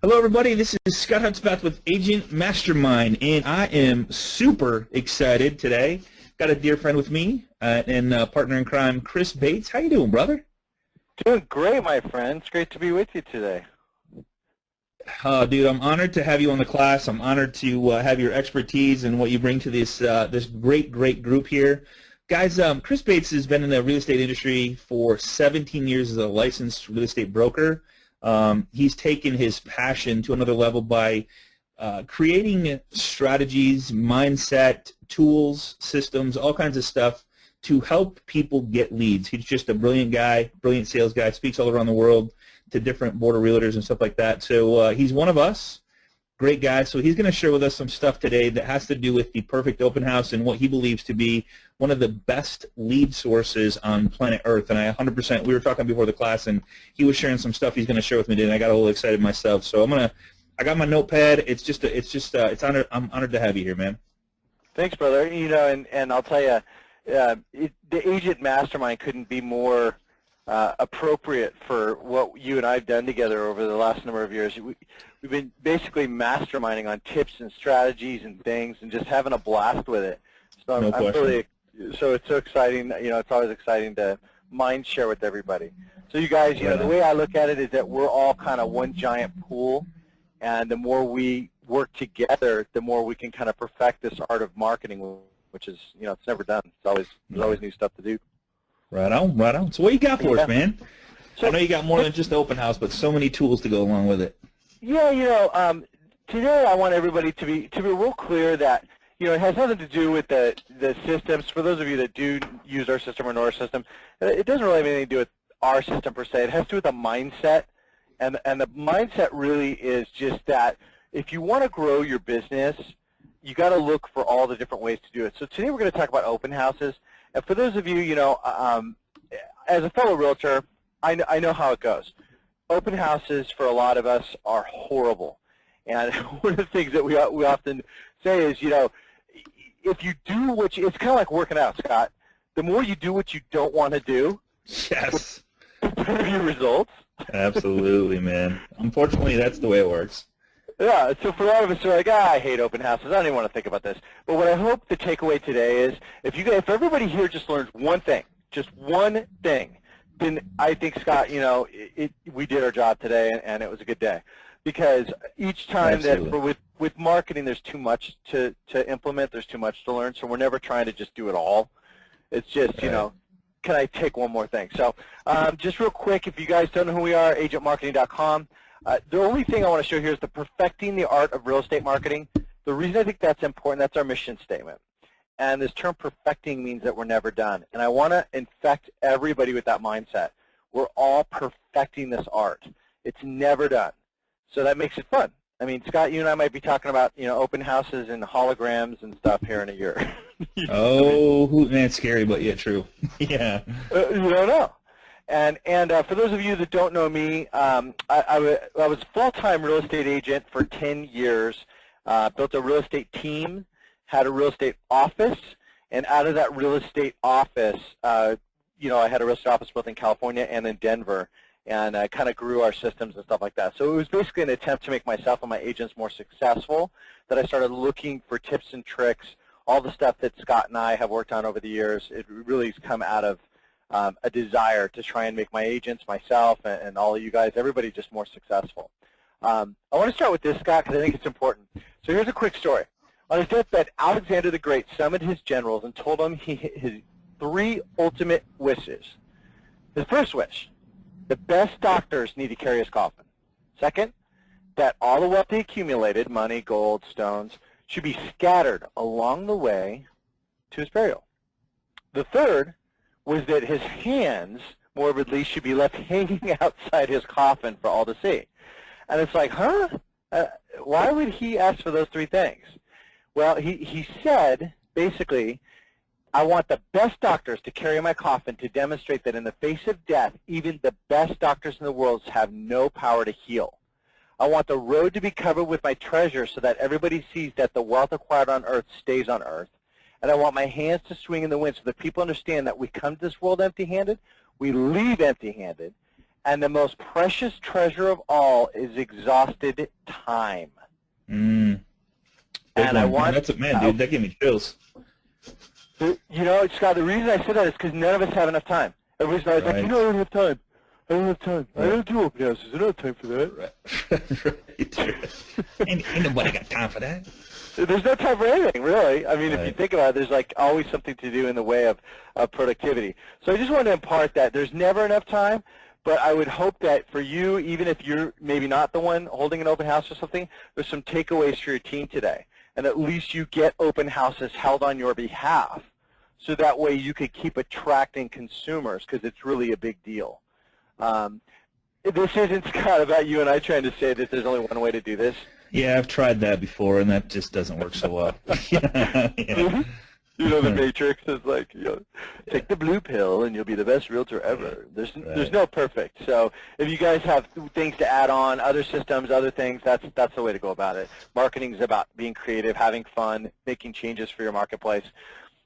Hello, everybody. This is Scott Hutzbath with Agent Mastermind, and I am super excited today. Got a dear friend with me and partner in crime, Chris Bates. How you doing, brother? Doing great, my friend. It's great to be with you today. Dude, I'm honored to have you on the class. I'm honored to have your expertise and what you bring to this this great group here. Guys, Chris Bates has been in the real estate industry for 17 years as a licensed real estate broker. He's taken his passion to another level by creating strategies, mindset, tools, systems, all kinds of stuff to help people get leads. He's just a brilliant guy, brilliant sales guy, speaks all around the world to different board of realtors and stuff like that. So he's one of us, great guy. So he's going to share with us some stuff today that has to do with the perfect open house and what he believes to be one of the best lead sources on planet Earth. And I 100%, we were talking before the class, and he was sharing some stuff he's going to share with me today, and I got a little excited myself. So I got my notepad. I'm honored to have you here, man. Thanks, brother. You know, and I'll tell you, the Agent Mastermind couldn't be more appropriate for what you and I have done together over the last number of years. We've been basically masterminding on tips and strategies and things, and just having a blast with it. So so it's so exciting. You know, it's always exciting to mind share with everybody. So you guys, you know, the way I look at it is that we're all kind of one giant pool, and the more we work together, the more we can kind of perfect this art of marketing, which is, you know, it's never done. There's always new stuff to do. Right on, right on. So what you got for us, man? So, I know you got more than just the open house, but so many tools to go along with it. Yeah, you know, today I want everybody to be real clear that, you know, it has nothing to do with the systems. For those of you that do use our system or know our system, it doesn't really have anything to do with our system per se. It has to do with the mindset, and the mindset really is just that if you want to grow your business, you got to look for all the different ways to do it. So today we're going to talk about open houses. And for those of you, you know, as a fellow realtor, I know how it goes. Open houses for a lot of us are horrible. And one of the things that we often say is, you know, if you do what you, it's kind of like working out, Scott. The more you do what you don't want to do, yes, the better your results. Absolutely, man. Unfortunately, that's the way it works. Yeah, so for a lot of us, we're like, I hate open houses. I don't even want to think about this. But what I hope the takeaway today is, if everybody here just learns one thing, just one thing, then I think, Scott, you know, we did our job today, and it was a good day. Because each time with marketing, there's too much to implement, there's too much to learn, so we're never trying to just do it all. It's just, you know, can I take one more thing? So just real quick, if you guys don't know who we are, agentmarketing.com. The only thing I want to show here is the perfecting the art of real estate marketing. The reason I think that's important, that's our mission statement. And this term perfecting means that we're never done. And I want to infect everybody with that mindset. We're all perfecting this art. It's never done. So that makes it fun. I mean, Scott, you and I might be talking about, you know, open houses and holograms and stuff here in a year. Oh, man, scary, but yeah, true. Yeah. You don't know. And for those of you that don't know me, I was a full-time real estate agent for 10 years, built a real estate team, had a real estate office, and out of that real estate office, you know, I had a real estate office both in California and in Denver, and I kind of grew our systems and stuff like that. So it was basically an attempt to make myself and my agents more successful that I started looking for tips and tricks, all the stuff that Scott and I have worked on over the years. It really has come out of a desire to try and make my agents, myself, and all of you guys, everybody just more successful. I want to start with this, Scott, because I think it's important. So here's a quick story. On his deathbed, Alexander the Great summoned his generals and told them his 3 ultimate wishes. His first wish, the best doctors need to carry his coffin. Second, that all the wealth he accumulated, money, gold, stones, should be scattered along the way to his burial. The third was that his hands, morbidly, should be left hanging outside his coffin for all to see. And it's like, huh? Why would he ask for those 3 things? Well, he said, basically, I want the best doctors to carry my coffin to demonstrate that in the face of death, even the best doctors in the world have no power to heal. I want the road to be covered with my treasure so that everybody sees that the wealth acquired on earth stays on earth. And I want my hands to swing in the wind so that people understand that we come to this world empty-handed, we leave empty-handed, And the most precious treasure of all is exhausted time. Mm. And I want, that's it, man, dude. That gave me chills. you know, Scott, the reason I said that is because none of us have enough time. Everybody's always like, you know, I don't have time. I don't have time. Right. I don't do open houses. I don't have time for that. Right. Ain't nobody got time for that. There's no time for anything, really. I mean, if you think about it, there's like always something to do in the way of productivity. So I just wanted to impart that there's never enough time, but I would hope that for you, even if you're maybe not the one holding an open house or something, there's some takeaways for your team today. And at least you get open houses held on your behalf, so that way you could keep attracting consumers, because it's really a big deal. This isn't, Scott, about you and I trying to say that there's only one way to do this. Yeah, I've tried that before, and that just doesn't work so well. Yeah. You know, the Matrix is like, you know, take the blue pill and you'll be the best realtor ever. There's no perfect. So if you guys have things to add on, other systems, other things, that's the way to go about it. Marketing is about being creative, having fun, making changes for your marketplace.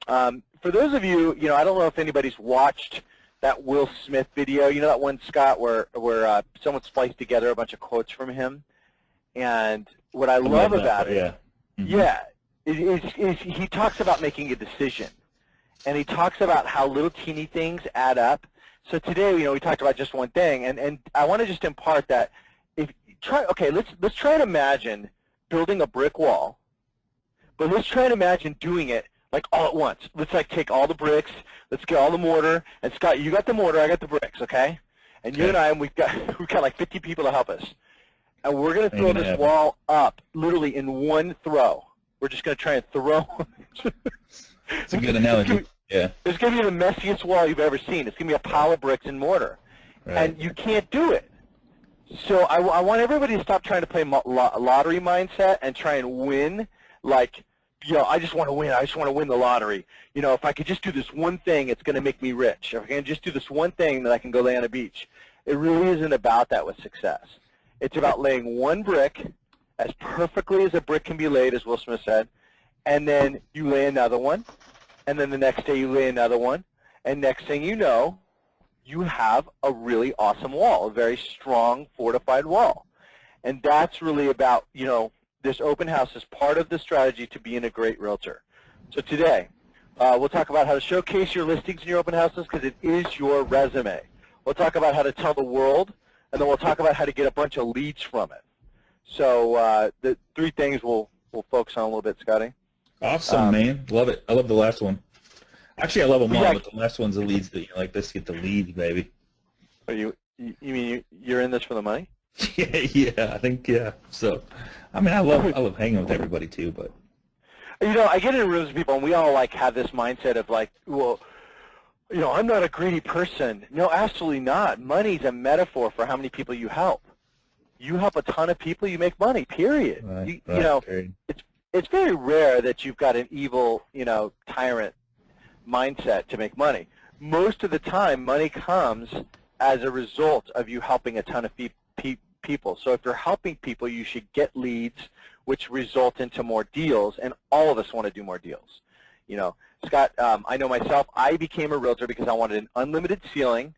For those of you, you know, I don't know if anybody's watched that Will Smith video. You know that one, Scott, where someone spliced together a bunch of quotes from him? And what I love about it, is he talks about making a decision, and he talks about how little teeny things add up. So today, you know, we talked about just one thing, and I want to just impart that let's try to imagine building a brick wall, but let's try to imagine doing it like all at once. Let's like take all the bricks, let's get all the mortar, and Scott, you got the mortar, I got the bricks, okay? And you and I, we've got like 50 people to help us. And we're going to throw this wall up literally in one throw. We're just going to try and throw. It's a good analogy. Yeah. It's going to be the messiest wall you've ever seen. It's going to be a pile of bricks and mortar. Right. And you can't do it. So I want everybody to stop trying to play lottery mindset and try and win. Like, you know, I just want to win. I just want to win the lottery. You know, if I could just do this one thing, it's going to make me rich. If I can just do this one thing, then I can go lay on a beach. It really isn't about that with success. It's about laying one brick as perfectly as a brick can be laid, as Will Smith said, and then you lay another one, and then the next day you lay another one, and next thing you know, you have a really awesome wall, a very strong, fortified wall. And that's really about, you know, this open house is part of the strategy to being a great realtor. So today, we'll talk about how to showcase your listings in your open houses, because it is your resume. We'll talk about how to tell the world, and then we'll talk about how to get a bunch of leads from it. So the three things we'll focus on a little bit, Scotty. Awesome, man. Love it. I love the last one. Actually, I love them all, but the last one's the leads that you like. Let's get the leads, baby. Are you mean you're in this for the money? Yeah, I think, yeah. So, I mean, I love hanging with everybody too, but. You know, I get in rooms with people, and we all like have this mindset of like, well, you know, I'm not a greedy person. No, absolutely not. Money's a metaphor for how many people you help. You help a ton of people, you make money, period. Right, you know, it's very rare that you've got an evil, you know, tyrant mindset to make money. Most of the time, money comes as a result of you helping a ton of people. So if you're helping people, you should get leads, which result into more deals, and all of us want to do more deals. You know, Scott, I know myself, I became a realtor because I wanted an unlimited ceiling,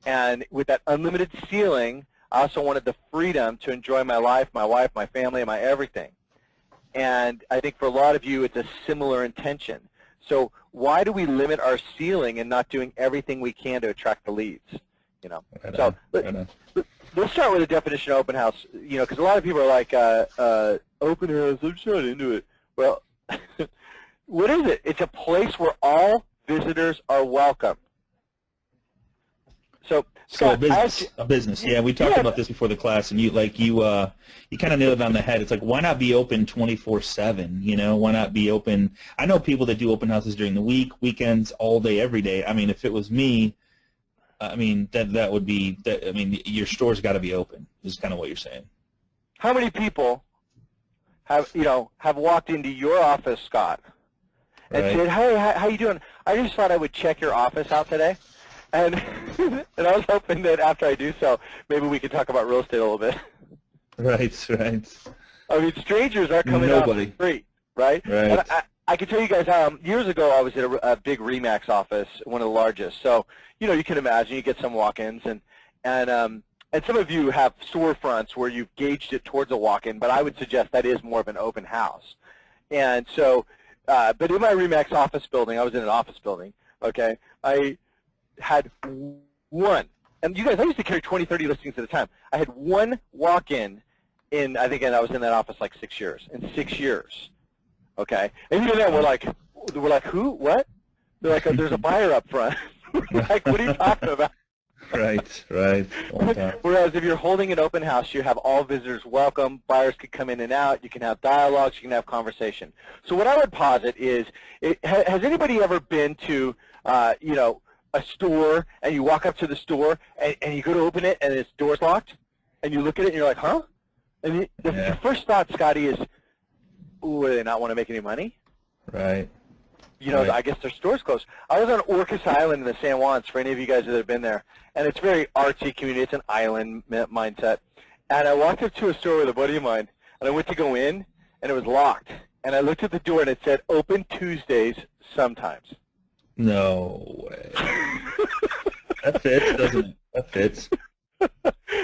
and with that unlimited ceiling, I also wanted the freedom to enjoy my life, my wife, my family, my everything. And I think for a lot of you, it's a similar intention. So why do we limit our ceiling and not doing everything we can to attract the leads? You know, so let's start with a definition of open house. You know, because a lot of people are like, open house, I'm just not into it. Well, what is it? It's a place where all visitors are welcome. So Scott, a business. Yeah, we talked about this before the class, and you kind of nailed it on the head. It's like, why not be open 24/7? You know, why not be open? I know people that do open houses during the week, weekends, all day, every day. I mean, if it was me, I mean that would be that. I mean, your store's got to be open. Is kind of what you're saying. How many people have walked into your office, Scott, and said, "Hey, how you doing? I just thought I would check your office out today." And and I was hoping that after I do so, maybe we could talk about real estate a little bit. Right. I mean, strangers are coming out on the street, right? Right. And I can tell you guys, years ago I was at a big RE/MAX office, one of the largest. So, you know, you can imagine you get some walk-ins, And some of you have storefronts where you've gauged it towards a walk-in, but I would suggest that is more of an open house. And so, but in my RE/MAX office building, I was in an office building, okay, I had one, and you guys, I used to carry 20, 30 listings at a time. I had one walk-in in, I think, and I was in that office like 6 years, in 6 years, okay? And even then, we're like, who, what? They're like, there's a buyer up front. We're like, what are you talking about? Right, right. Whereas if you're holding an open house, you have all visitors welcome, buyers can come in and out, you can have dialogues, you can have conversation. So what I would posit is, has anybody ever been to, you know, a store, and you walk up to the store, and you go to open it, and its door's locked, and you look at it, and you're like, huh? And your first thought, Scotty, is, ooh, do they not want to make any money? Right. You know, I guess their store's closed. I was on Orcas Island in the San Juans, for any of you guys that have been there, and it's a very artsy community. It's an island mindset. And I walked up to a store with a buddy of mine, and I went to go in, and it was locked. And I looked at the door, and it said, open Tuesdays sometimes. No way. That fits, doesn't it? That fits.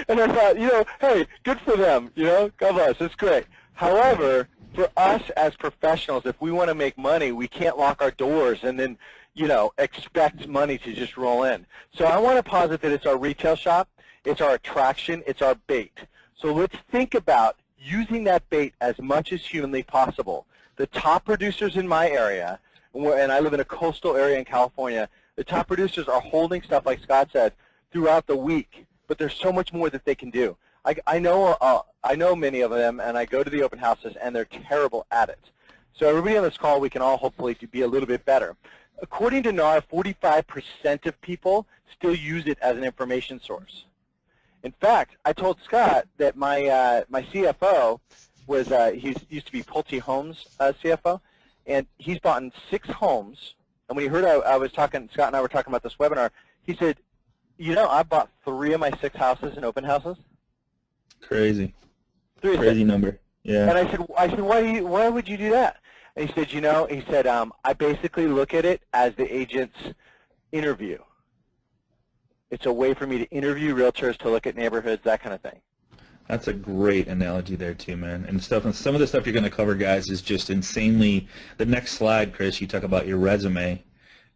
And I thought, you know, hey, good for them, you know, God bless, it's great. However, for us as professionals, if we want to make money, we can't lock our doors and then, you know, expect money to just roll in. So I want to posit that it's our retail shop, it's our attraction, it's our bait. So let's think about using that bait as much as humanly possible. The top producers in my area, and I live in a coastal area in California, the top producers are holding stuff, like Scott said, throughout the week, but there's so much more that they can do. I know many of them, and I go to the open houses, and they're terrible at it. So everybody on this call, we can all hopefully be a little bit better. According to NAR, 45% of people still use it as an information source. In fact, I told Scott that my my CFO was he used to be Pulte Homes CFO, and he's bought 6 homes. And when he heard I was talking, Scott and I were talking about this webinar, he said, you know, I bought 3 of my 6 houses in open houses. Crazy. 3 Crazy number. Yeah. And I said, why would you do that? And he said, you know, he said, I basically look at it as the agent's interview. It's a way for me to interview realtors, to look at neighborhoods, that kind of thing. That's a great analogy there too, man. And some of the stuff you're going to cover, guys, is just insanely. The next slide, Chris, you talk about your resume.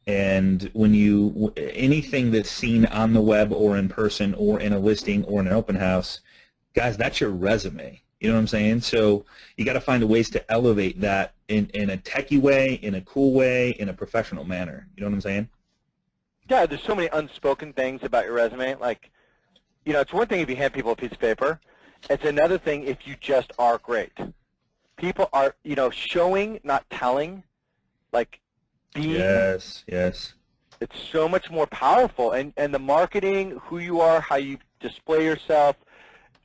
And when you, anything that's seen on the web or in person or in a listing or in an open house, guys, that's your resume. You know what I'm saying? So you got to find ways to elevate that in a techie way, in a cool way, in a professional manner. You know what I'm saying? Yeah, there's so many unspoken things about your resume. Like, you know, it's one thing if you hand people a piece of paper. It's another thing if you just are great. People are, you know, showing, not telling, like being. Yes, yes. It's so much more powerful. And the marketing, who you are, how you display yourself,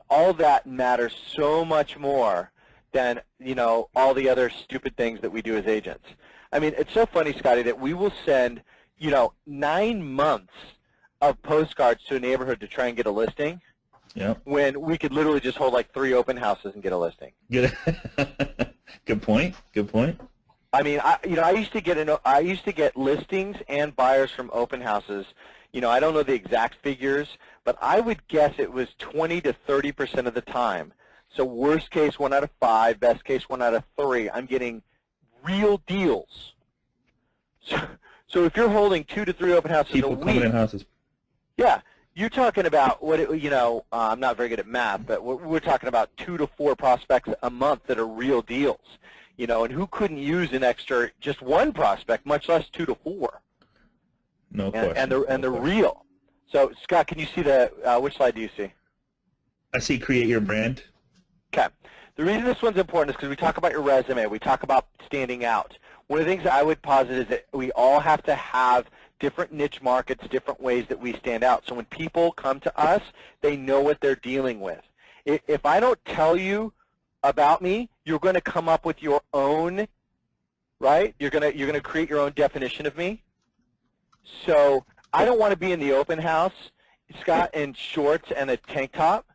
all that matters so much more than, you know, all the other stupid things that we do as agents. I mean, it's so funny, Scotty, that we will send, you know, 9 months of postcards to a neighborhood to try and get a listing. Yep. When we could literally just hold like 3 open houses and get a listing. Good. Good point. Good point. I mean, I used to get listings and buyers from open houses. You know, I don't know the exact figures, but I would guess it was 20 to 30% of the time. So worst case 1 out of 5, best case 1 out of 3. I'm getting real deals. So if you're holding 2 to 3 open houses People a week, coming in houses. Yeah. You're talking about you know, I'm not very good at math, but we're talking about 2 to 4 prospects a month that are real deals. You know, and who couldn't use an extra, just 1 prospect, much less 2 to 4? No question. And they're real. So, Scott, can you see which slide do you see? I see create your brand. Okay. The reason this one's important is because we talk about your resume. We talk about standing out. One of the things that I would posit is that we all have to have different niche markets, different ways that we stand out. So when people come to us, they know what they're dealing with. If I don't tell you about me, you're going to come up with your own, right? You're going to create your own definition of me. So I don't want to be in the open house, Scott, in shorts and a tank top,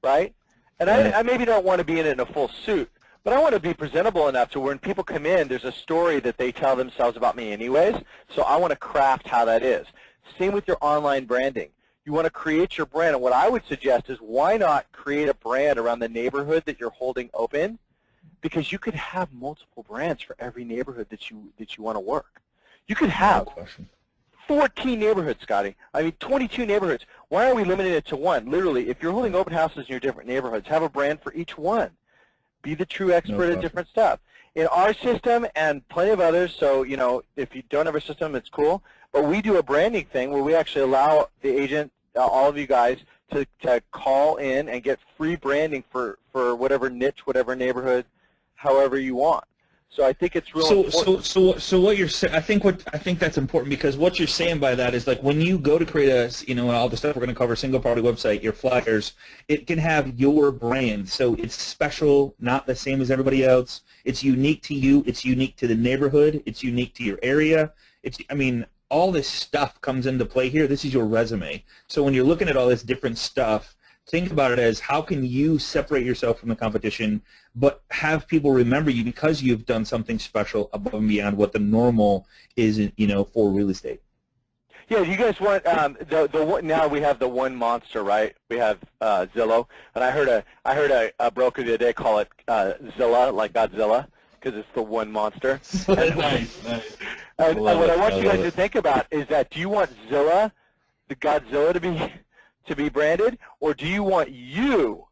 right? And I maybe don't want to be in it in a full suit, but I want to be presentable enough to when people come in, there's a story that they tell themselves about me anyways, so I want to craft how that is. Same with your online branding. You want to create your brand. And what I would suggest is why not create a brand around the neighborhood that you're holding open, because you could have multiple brands for every neighborhood that you want to work. You could have 14 neighborhoods, Scotty. I mean, 22 neighborhoods. Why are we limiting it to one? Literally, if you're holding open houses in your different neighborhoods, have a brand for each one. Be the true expert at different stuff. In our system and plenty of others, so, you know, if you don't have a system, it's cool. But we do a branding thing where we actually allow the agent, all of you guys, to call in and get free branding for whatever niche, whatever neighborhood, however you want. So I think it's real important. So what you're saying, I think that's important, because what you're saying by that is, like, when you go to create a, you know, all the stuff we're going to cover, single property website, your flyers, it can have your brand. So it's special, not the same as everybody else. It's unique to you. It's unique to the neighborhood. It's unique to your area. I mean, all this stuff comes into play here. This is your resume. So when you're looking at all this different stuff, think about it as, how can you separate yourself from the competition, but have people remember you because you've done something special above and beyond what the normal is, you know, for real estate. Yeah, you guys want now we have the one monster, right? We have Zillow, and I heard a broker the other day call it Zilla, like Godzilla, because it's the one monster. Nice. And what I want you guys to think about is that, do you want Zilla, the Godzilla, to be branded, or do you want you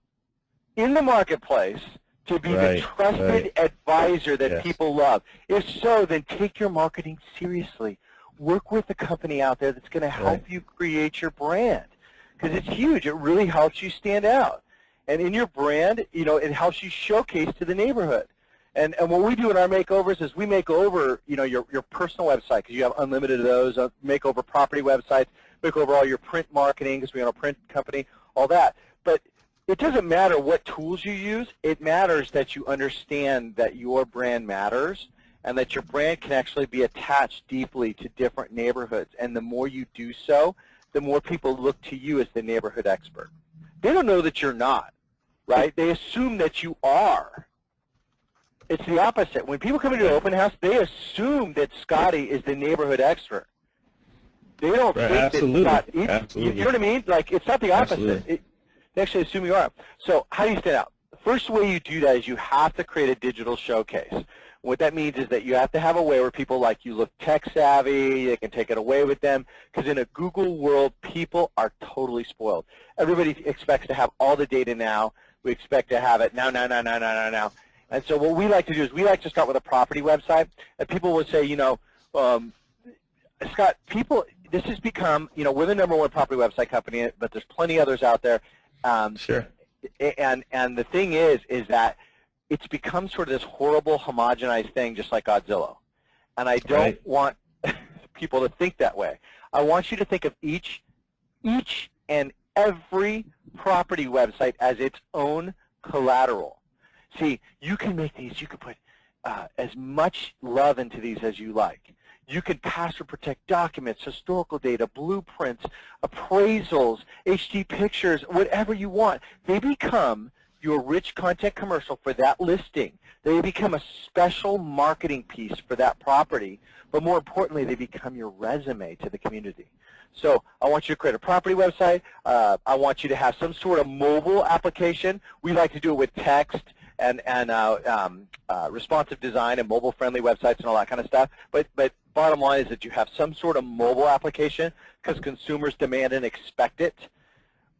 in the marketplace to be the trusted advisor that people love? If so, then take your marketing seriously. Work with a company out there that's going to help you create your brand, because it's huge. It really helps you stand out. And in your brand, you know, it helps you showcase to the neighborhood. And what we do in our makeovers is we make over, you know, your personal website, because you have unlimited of those, make over property websites, make over all your print marketing, because we own a print company, all that. But it doesn't matter what tools you use. It matters that you understand that your brand matters, and that your brand can actually be attached deeply to different neighborhoods. And the more you do so, the more people look to you as the neighborhood expert. They don't know that you're not, right? They assume that you are. It's the opposite. When people come into an open house, they assume that Scotty is the neighborhood expert. They don't think that Scott, you know what I mean? Like, it's not the opposite. They actually assume you are. So how do you stand out? The first way you do that is you have to create a digital showcase. What that means is that you have to have a way where people like you look tech savvy, they can take it away with them, because in a Google world, people are totally spoiled. Everybody expects to have all the data now. We expect to have it now. And so what we like to do is we like to start with a property website, and people will say, you know, Scott, this has become, you know, we're the #1 property website company, but there's plenty others out there. Sure. And the thing is that it's become sort of this horrible homogenized thing, just like Godzilla. And I don't want people to think that way. I want you to think of each and every property website as its own collateral. See, you can make these, you can put as much love into these as you like. You can password protect documents, historical data, blueprints, appraisals, HD pictures, whatever you want. They become your rich content commercial for that listing. They become a special marketing piece for that property, but more importantly, they become your resume to the community. So I want you to create a property website. I want you to have some sort of mobile application. We like to do it with text and responsive design and mobile-friendly websites and all that kind of stuff. But bottom line is that you have some sort of mobile application, because consumers demand and expect it.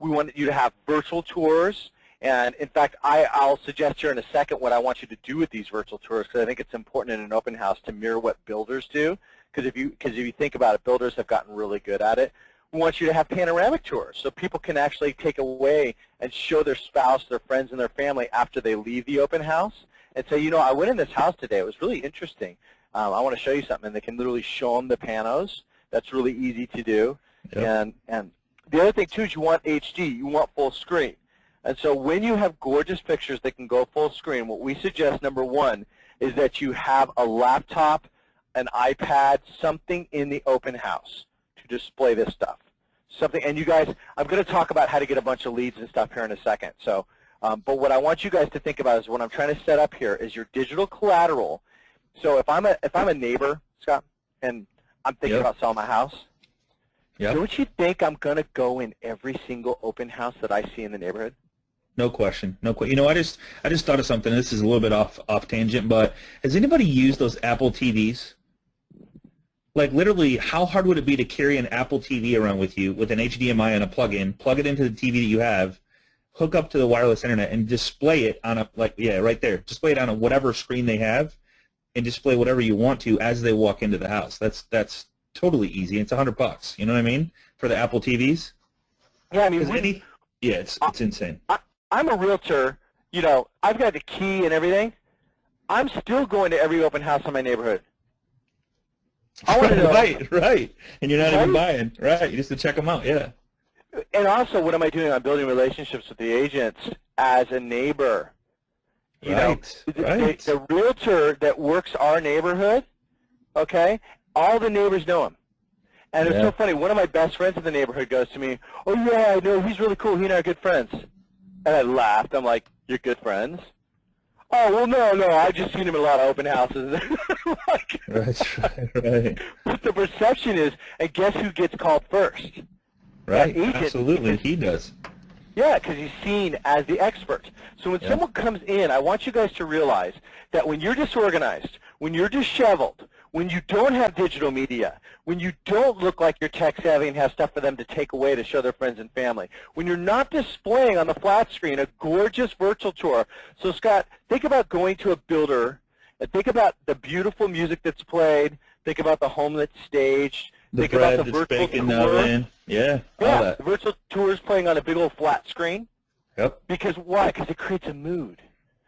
We want you to have virtual tours. And in fact, I'll suggest here in a second what I want you to do with these virtual tours, because I think it's important in an open house to mirror what builders do. Because if you think about it, builders have gotten really good at it. We want you to have panoramic tours, so people can actually take away and show their spouse, their friends, and their family after they leave the open house, and say, you know, I went in this house today. It was really interesting. I want to show you something. And they can literally show them the panos. That's really easy to do. Yep. And the other thing, too, is you want HD. You want full screen. And so when you have gorgeous pictures that can go full screen, what we suggest, #1, is that you have a laptop, an iPad, something in the open house to display this stuff. Something, and you guys, I'm going to talk about how to get a bunch of leads and stuff here in a second. So, but what I want you guys to think about is what I'm trying to set up here is your digital collateral. So if I'm a neighbor, Scott, and I'm thinking about selling my house, Yep. Don't you think I'm going to go in every single open house that I see in the neighborhood? No question. No question. You know, I just thought of something. This is a little bit off tangent, but has anybody used those Apple TVs? Like literally, how hard would it be to carry an Apple TV around with you with an HDMI and a plug-in, plug it into the TV that you have, hook up to the wireless internet, and display it on a right there. Display it on a whatever screen they have, and display whatever you want to as they walk into the house. That's totally easy. It's $100. You know what I mean for the Apple TVs? Yeah, I mean, it's insane. I'm a realtor. You know, I've got the key and everything. I'm still going to every open house in my neighborhood. I want to know. Right. And you're not even buying. Right. You just to check them out. Yeah. And also, what am I doing? I'm building relationships with the agents as a neighbor. You know, the realtor that works our neighborhood, okay, all the neighbors know him. And it's so funny. One of my best friends in the neighborhood goes to me, "Oh, yeah, I know. He's really cool. He and I are good friends." And I laughed. I'm like, "You're good friends?" "Oh, well, no. I've just seen him in a lot of open houses." Like, right. But the perception is, and guess who gets called first? Right, absolutely. He does. Yeah, because he's seen as the expert. So when someone comes in, I want you guys to realize that when you're disorganized, when you're disheveled, when you don't have digital media, when you don't look like you're tech savvy and have stuff for them to take away to show their friends and family, when you're not displaying on the flat screen a gorgeous virtual tour. So Scott, think about going to a builder and think about the beautiful music that's played, think about the home that's staged, think about the virtual tour. Yeah, the virtual tour is playing on a big old flat screen. Yep. Because why? Because it creates a mood.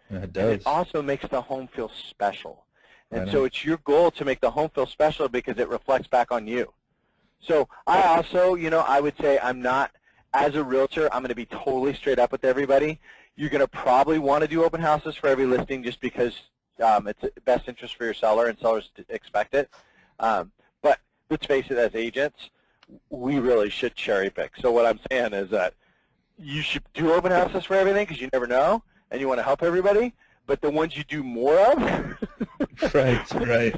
It does. And it also makes the home feel special. And so it's your goal to make the home feel special because it reflects back on you. So I also, you know, I would say I'm not, as a realtor, I'm going to be totally straight up with everybody. You're going to probably want to do open houses for every listing just because it's the best interest for your seller and sellers expect it. But let's face it, as agents, we really should cherry pick. So what I'm saying is that you should do open houses for everything because you never know and you want to help everybody. But the ones you do more of right.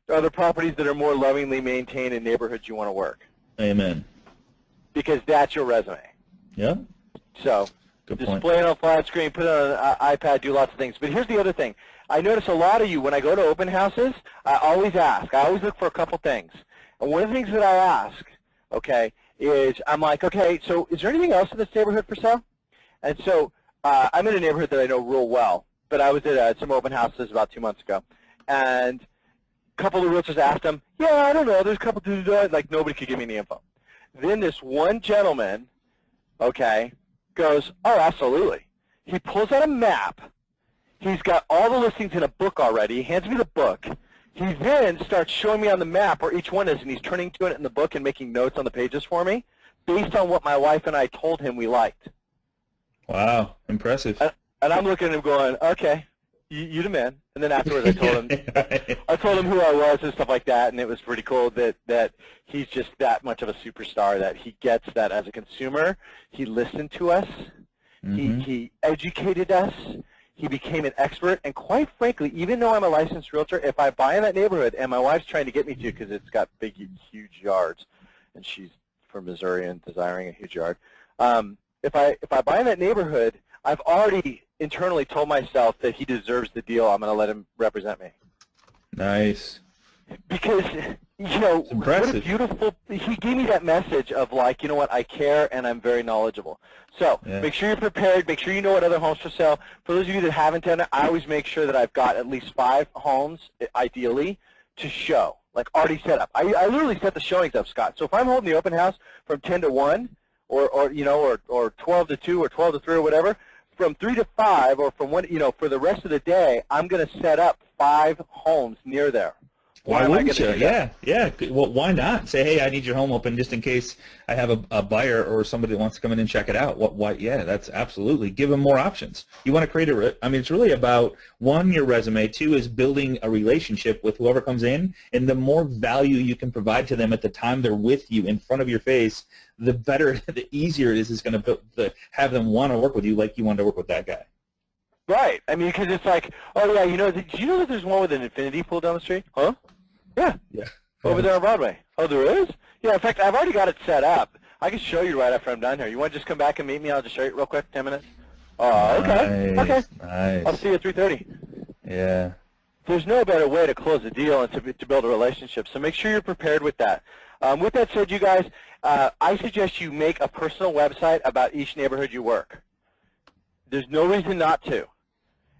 are the properties that are more lovingly maintained in neighborhoods you want to work. Amen. Because that's your resume. Yeah. So display it on a flat screen, put it on an iPad, do lots of things. But here's the other thing. I notice a lot of you, when I go to open houses, I always look for a couple things. And one of the things that I ask, okay, is I'm like, okay, so is there anything else in this neighborhood for sale? And so I'm in a neighborhood that I know real well, but I was at some open houses about 2 months ago, and a couple of realtors asked them, yeah, I don't know, there's a couple dudes, like nobody could give me any info. Then this one gentleman, okay, goes, oh, absolutely. He pulls out a map. He's got all the listings in a book already. He hands me the book. He then starts showing me on the map where each one is, and he's turning to it in the book and making notes on the pages for me based on what my wife and I told him we liked. Wow, impressive. And I'm looking at him going, okay, you the man. And then afterwards I told him who I was and stuff like that, and it was pretty cool that he's just that much of a superstar that he gets that as a consumer. He listened to us. He educated us. He became an expert, and quite frankly, even though I'm a licensed realtor, if I buy in that neighborhood, and my wife's trying to get me to because it's got big, huge yards, and she's from Missouri and desiring a huge yard, if I buy in that neighborhood, I've already internally told myself that he deserves the deal. I'm going to let him represent me. Nice. Because, you know, what a beautiful, he gave me that message of like, you know what, I care and I'm very knowledgeable. So make sure you're prepared. Make sure you know what other homes for sale. For those of you that haven't done it, I always make sure that I've got at least 5 homes, ideally, to show, like already set up. I literally set the showings up, Scott. So if I'm holding the open house from 10 to 1, or you know, or 12 to 2, or 12 to 3, or whatever, from 3 to 5, or from 1, you know, for the rest of the day, I'm going to set up 5 homes near there. Why wouldn't you? Yeah. Well, why not? Say, hey, I need your home open just in case I have a buyer or somebody that wants to come in and check it out. Why? Yeah, that's absolutely. Give them more options. You want to create I mean, it's really about, 1, your resume. 2 is building a relationship with whoever comes in, and the more value you can provide to them at the time they're with you in front of your face, the better, the easier it is going to have them want to work with you like you wanted to work with that guy. Right. I mean, because it's like, oh, yeah, you know, did you know that there's one with an infinity pool down the street? Huh? Yeah. Over there on Broadway. Oh, there is? Yeah, in fact, I've already got it set up. I can show you right after I'm done here. You want to just come back and meet me? I'll just show you real quick, 10 minutes. Oh, okay. Okay. Nice. I'll see you at 3:30. Yeah. There's no better way to close a deal and to build a relationship, so make sure you're prepared with that. With that said, you guys, I suggest you make a personal website about each neighborhood you work. There's no reason not to.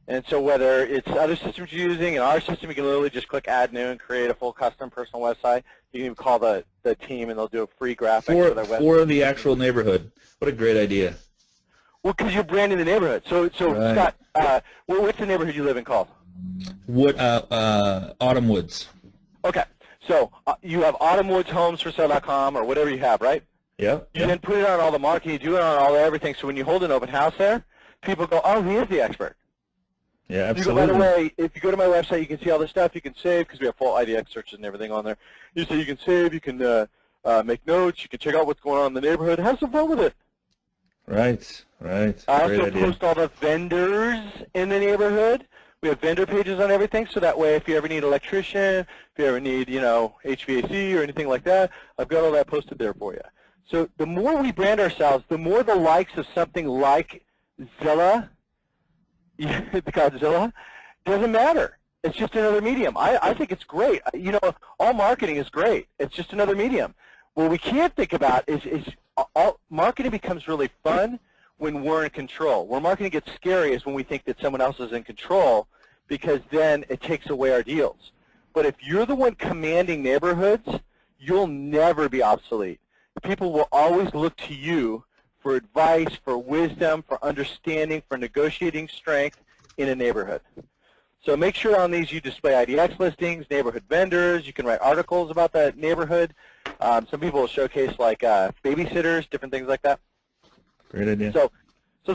And so whether it's other systems you're using, in our system you can literally just click Add New and create a full custom personal website. You can even call the team and they'll do a free graphic for their website. For the actual neighborhood. What a great idea. Well, because you're branding the neighborhood. So right. Scott, what's the neighborhood you live in called? Autumn Woods. Okay. So you have autumnwoodshomes4sale.com or whatever you have, right? Yep. You then put it on all the marketing, you do it on all everything, so when you hold an open house there, people go, oh, he is the expert. Yeah, absolutely. By the way, if you go to my website, you can see all the stuff you can save because we have full IDX searches and everything on there. You can save, you can make notes, you can check out what's going on in the neighborhood. Have some fun with it. Right, right. I Great also idea. post all the vendors in the neighborhood. We have vendor pages on everything, so that way if you ever need an electrician, if you ever need, HVAC or anything like that, I've got all that posted there for you. So the more we brand ourselves, the more the likes of something like Zilla, the Godzilla, doesn't matter. It's just another medium. I think it's great. All marketing is great. It's just another medium. What we can't think about is all marketing becomes really fun when we're in control. Where marketing gets scary is when we think that someone else is in control, because then it takes away our deals. But if you're the one commanding neighborhoods, you'll never be obsolete. People will always look to you for advice, for wisdom, for understanding, for negotiating strength in a neighborhood. So make sure on these you display IDX listings, neighborhood vendors. You can write articles about that neighborhood. Some people will showcase like babysitters, different things like that. Great idea. So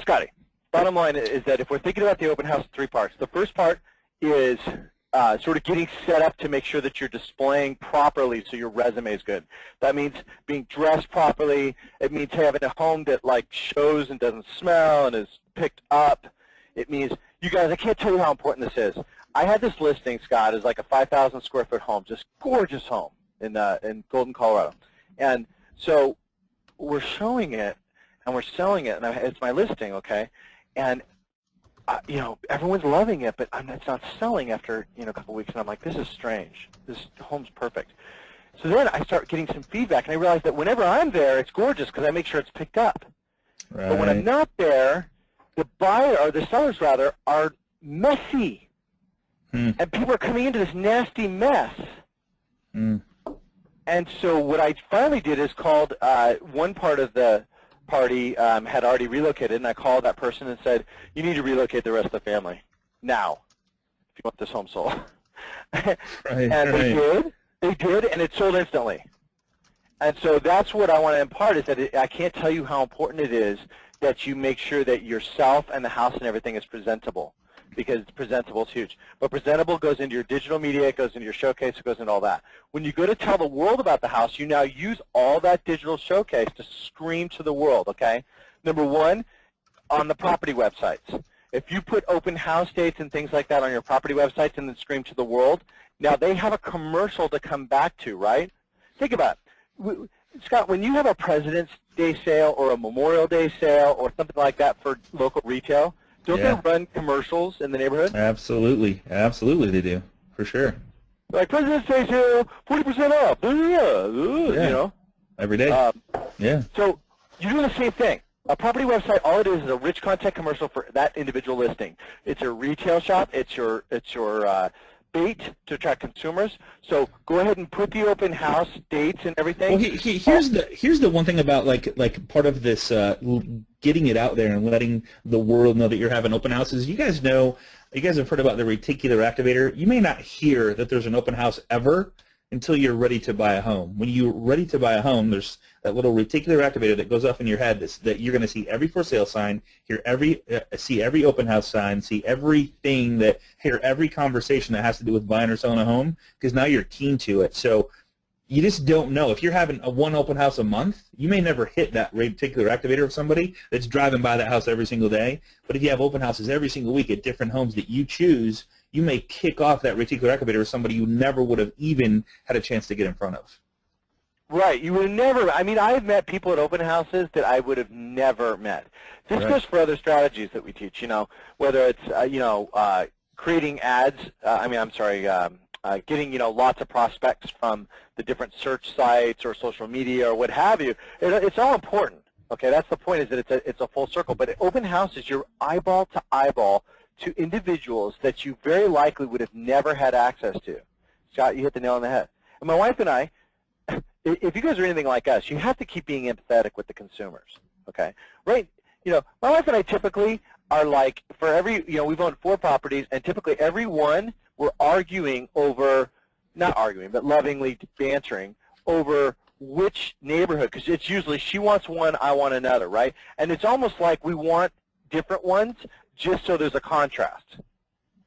Scotty, bottom line is that if we're thinking about the open house in three parts, the first part is sort of getting set up to make sure that you're displaying properly so your resume is good. That means being dressed properly. It means having a home that like shows and doesn't smell and is picked up. It means, you guys, I can't tell you how important this is. I had this listing, Scott, is like a 5,000 square foot home, just gorgeous home in Golden, Colorado. And so we're showing it and we're selling it, and it's my listing, okay? And everyone's loving it, but it's not selling after a couple weeks, and I'm like, this is strange. This home's perfect. So then I start getting some feedback, and I realize that whenever I'm there, it's gorgeous because I make sure it's picked up. Right. But when I'm not there, the buyer, or the sellers rather, are messy, and people are coming into this nasty mess. And so what I finally did is called one part of the party had already relocated, and I called that person and said, you need to relocate the rest of the family now if you want this home sold. And they did, and it sold instantly. And so that's what I want to impart, is that I can't tell you how important it is that you make sure that yourself and the house and everything is presentable, because presentable is huge. But presentable goes into your digital media, it goes into your showcase, it goes into all that. When you go to tell the world about the house, you now use all that digital showcase to scream to the world, okay? Number one, on the property websites. If you put open house dates and things like that on your property websites and then scream to the world, now they have a commercial to come back to, right? Think about it. Scott, when you have a President's Day sale or a Memorial Day sale or something like that for local retail, don't they run commercials in the neighborhood? Absolutely. Absolutely they do, for sure. Like President's Day sale, 40% off. Yeah. Every day. Yeah. So you're doing the same thing. A property website, all it is a rich content commercial for that individual listing. It's a retail shop. It's your bait to attract consumers. So go ahead and put the open house dates and everything. Well, here's the one thing about like part of this getting it out there and letting the world know that you're having open houses. You guys have heard about the reticular activator. You may not hear that there's an open house ever until you're ready to buy a home. When you're ready to buy a home, there's that little reticular activator that goes off in your head that you're going to see every for sale sign, see every open house sign, see hear every conversation that has to do with buying or selling a home, because now you're keen to it. So you just don't know. If you're having one open house a month, you may never hit that reticular activator of somebody that's driving by that house every single day. But if you have open houses every single week at different homes that you choose, you may kick off that reticular activator with somebody you never would have even had a chance to get in front of. Right. You would never. I mean, I've met people at open houses that I would have never met. This Right. goes for other strategies that we teach. Whether it's creating ads. Getting lots of prospects from the different search sites or social media or what have you. It's all important. Okay, that's the point. Is that it's a full circle. But open house is your eyeball to eyeball to individuals that you very likely would have never had access to. Scott, you hit the nail on the head. And my wife and I, if you guys are anything like us, you have to keep being empathetic with the consumers. Okay, right? My wife and I typically are like, for every, we've owned 4 properties, and typically every one we're arguing over, not arguing, but lovingly bantering over which neighborhood, because it's usually she wants one, I want another, right? And it's almost like we want different ones just so there's a contrast,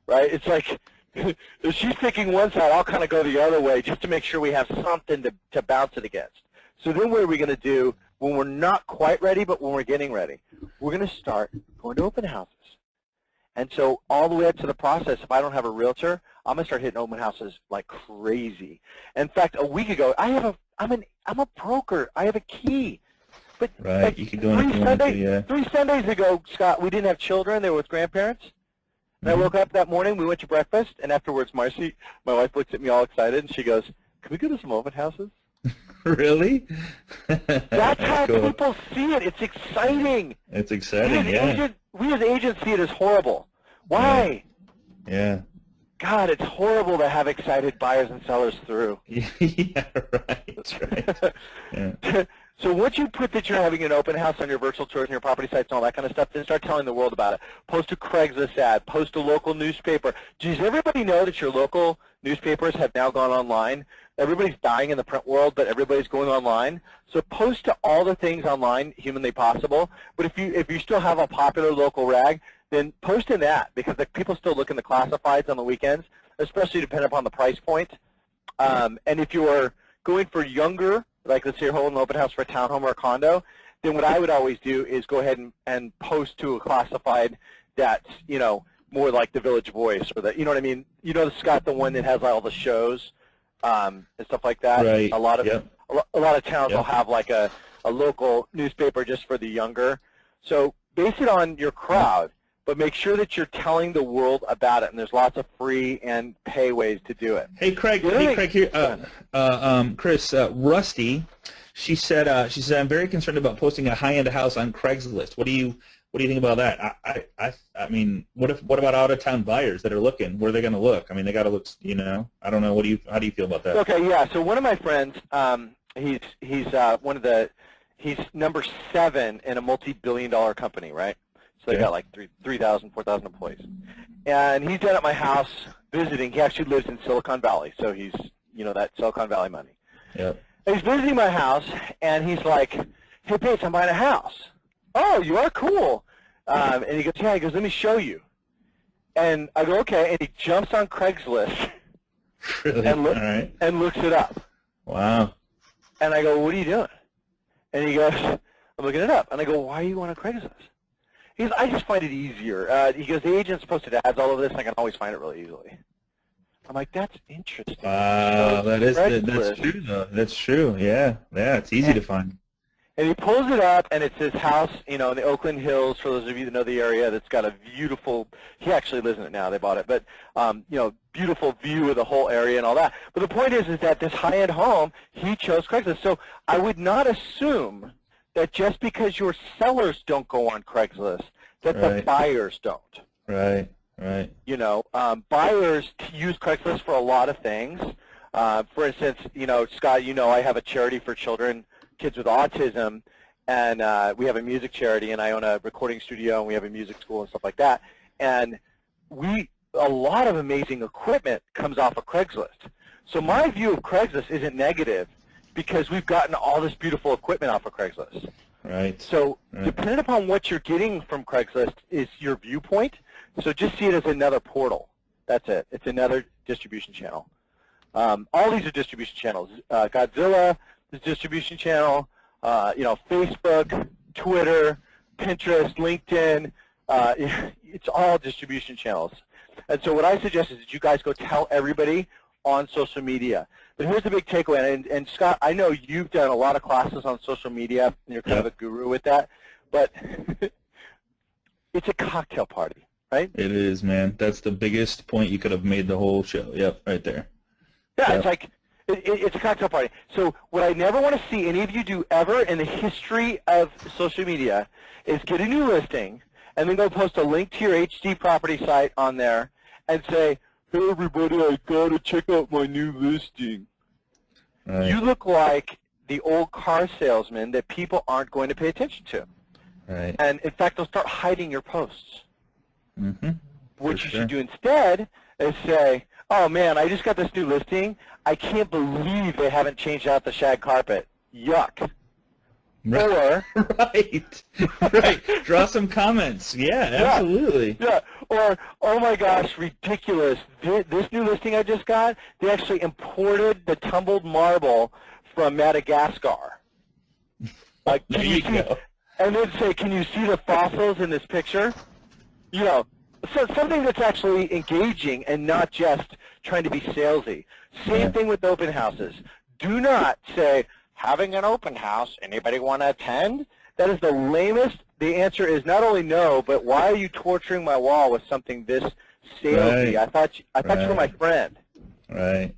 right? It's like if she's picking one side, I'll kind of go the other way just to make sure we have something to bounce it against. So then what are we going to do when we're not quite ready, but when we're getting ready? We're going to start going to open houses. And so all the way up to the process, if I don't have a realtor, I'm going to start hitting open houses like crazy. In fact, a week ago, I'm a broker. I have a key. But Right. like You could go in if you wanted to, yeah. 3 Sundays ago, Scott, we didn't have children. They were with grandparents. And I woke up that morning, we went to breakfast, and afterwards, Marcy, my wife, looks at me all excited, and she goes, "Can we go to some open houses?" Really? That's how Cool. people see it. It's exciting. It's exciting, yeah. We as agents see it as horrible. Why? Yeah. God, it's horrible to have excited buyers and sellers through. Yeah, right. Yeah. So once you put that you're having an open house on your virtual tours and your property sites and all that kind of stuff, then start telling the world about it. Post a Craigslist ad. Post a local newspaper. Does everybody know that your local newspapers have now gone online? Everybody's dying in the print world, but everybody's going online. So post to all the things online humanly possible. But if you still have a popular local rag, then post in that, because people still look in the classifieds on the weekends, especially depending upon the price point. And if you're going for younger, like let's say you're holding an open house for a townhome or a condo, then what I would always do is go ahead and post to a classified that's, more like the Village Voice, or you know what I mean? Scott, the one that has all the shows and stuff like that. Right. A lot of towns will have like a local newspaper just for the younger. So base it on your crowd, but make sure that you're telling the world about it, and there's lots of free and pay ways to do it. Hey, Craig. Here, Chris, Rusty, she said, I'm very concerned about posting a high-end house on Craigslist. What do you think about that? I mean, what about out-of-town buyers that are looking? Where are they going to look? I mean, they got to look. I don't know. How do you feel about that? Okay, yeah. So one of my friends, he's number 7 in a multi-billion-dollar company, right? So they got like 3,000, 4,000 employees. And he's down at my house visiting. He actually lives in Silicon Valley, so he's, that Silicon Valley money. Yep. And he's visiting my house, and he's like, "Hey, Paige, I'm buying a house." "Oh, you are? Cool." And he goes, "Yeah." He goes, "Let me show you." And I go, "Okay." And he jumps on Craigslist Really? and, All right. and looks it up. Wow. And I go, "What are you doing?" And he goes, "I'm looking it up." And I go, "Why are you on a Craigslist?" He goes, "I just find it easier." He goes, "The agent's posted ads all over this, and I can always find it really easily." I'm like, "That's interesting." Wow, So that's true though. That's true. Yeah, it's easy to find. And he pulls it up, and it's his house, in the Oakland Hills, for those of you that know the area, that's got a beautiful, he actually lives in it now, they bought it, but, beautiful view of the whole area and all that. But the point is that this high-end home, he chose Craigslist. So I would not assume that just because your sellers don't go on Craigslist, that the buyers don't. Right. Buyers use Craigslist for a lot of things. For instance, Scott, I have a charity for kids with autism, and we have a music charity, and I own a recording studio, and we have a music school and stuff like that. And a lot of amazing equipment comes off of Craigslist. So my view of Craigslist isn't negative, because we've gotten all this beautiful equipment off of Craigslist. Right. So depending upon what you're getting from Craigslist is your viewpoint. So just see it as another portal. That's it. It's another distribution channel. All these are distribution channels. Godzilla is a distribution channel. Facebook, Twitter, Pinterest, LinkedIn. It's all distribution channels. And so what I suggest is that you guys go tell everybody on social media. But here's the big takeaway, and Scott, I know you've done a lot of classes on social media, and you're kind of a guru with that, but it's a cocktail party, right? It is, man. That's the biggest point you could have made the whole show. Yep, right there. Yeah, Yep. it's like, it's a cocktail party. So what I never want to see any of you do ever in the history of social media is get a new listing and then go post a link to your HD property site on there and say, hey everybody, I got to check out my new listing. Right. You look like the old car salesman that people aren't going to pay attention to. Right. And in fact, they'll start hiding your posts. Mm-hmm. What you should do instead is say, oh man, I just got this new listing. I can't believe they haven't changed out the shag carpet. Yuck. Right. Or right. Draw some comments. Yeah, absolutely. Yeah. Or, oh my gosh, ridiculous. This new listing I just got, they actually imported the tumbled marble from Madagascar. Like, there you go. And then say, can you see the fossils in this picture? You know, so something that's actually engaging and not just trying to be salesy. Same thing with open houses. Do not say, having an open house, anybody want to attend? That is the lamest. The answer is not only no, but why are you torturing my wall with something this salesy? Right. I thought you were my friend. Right.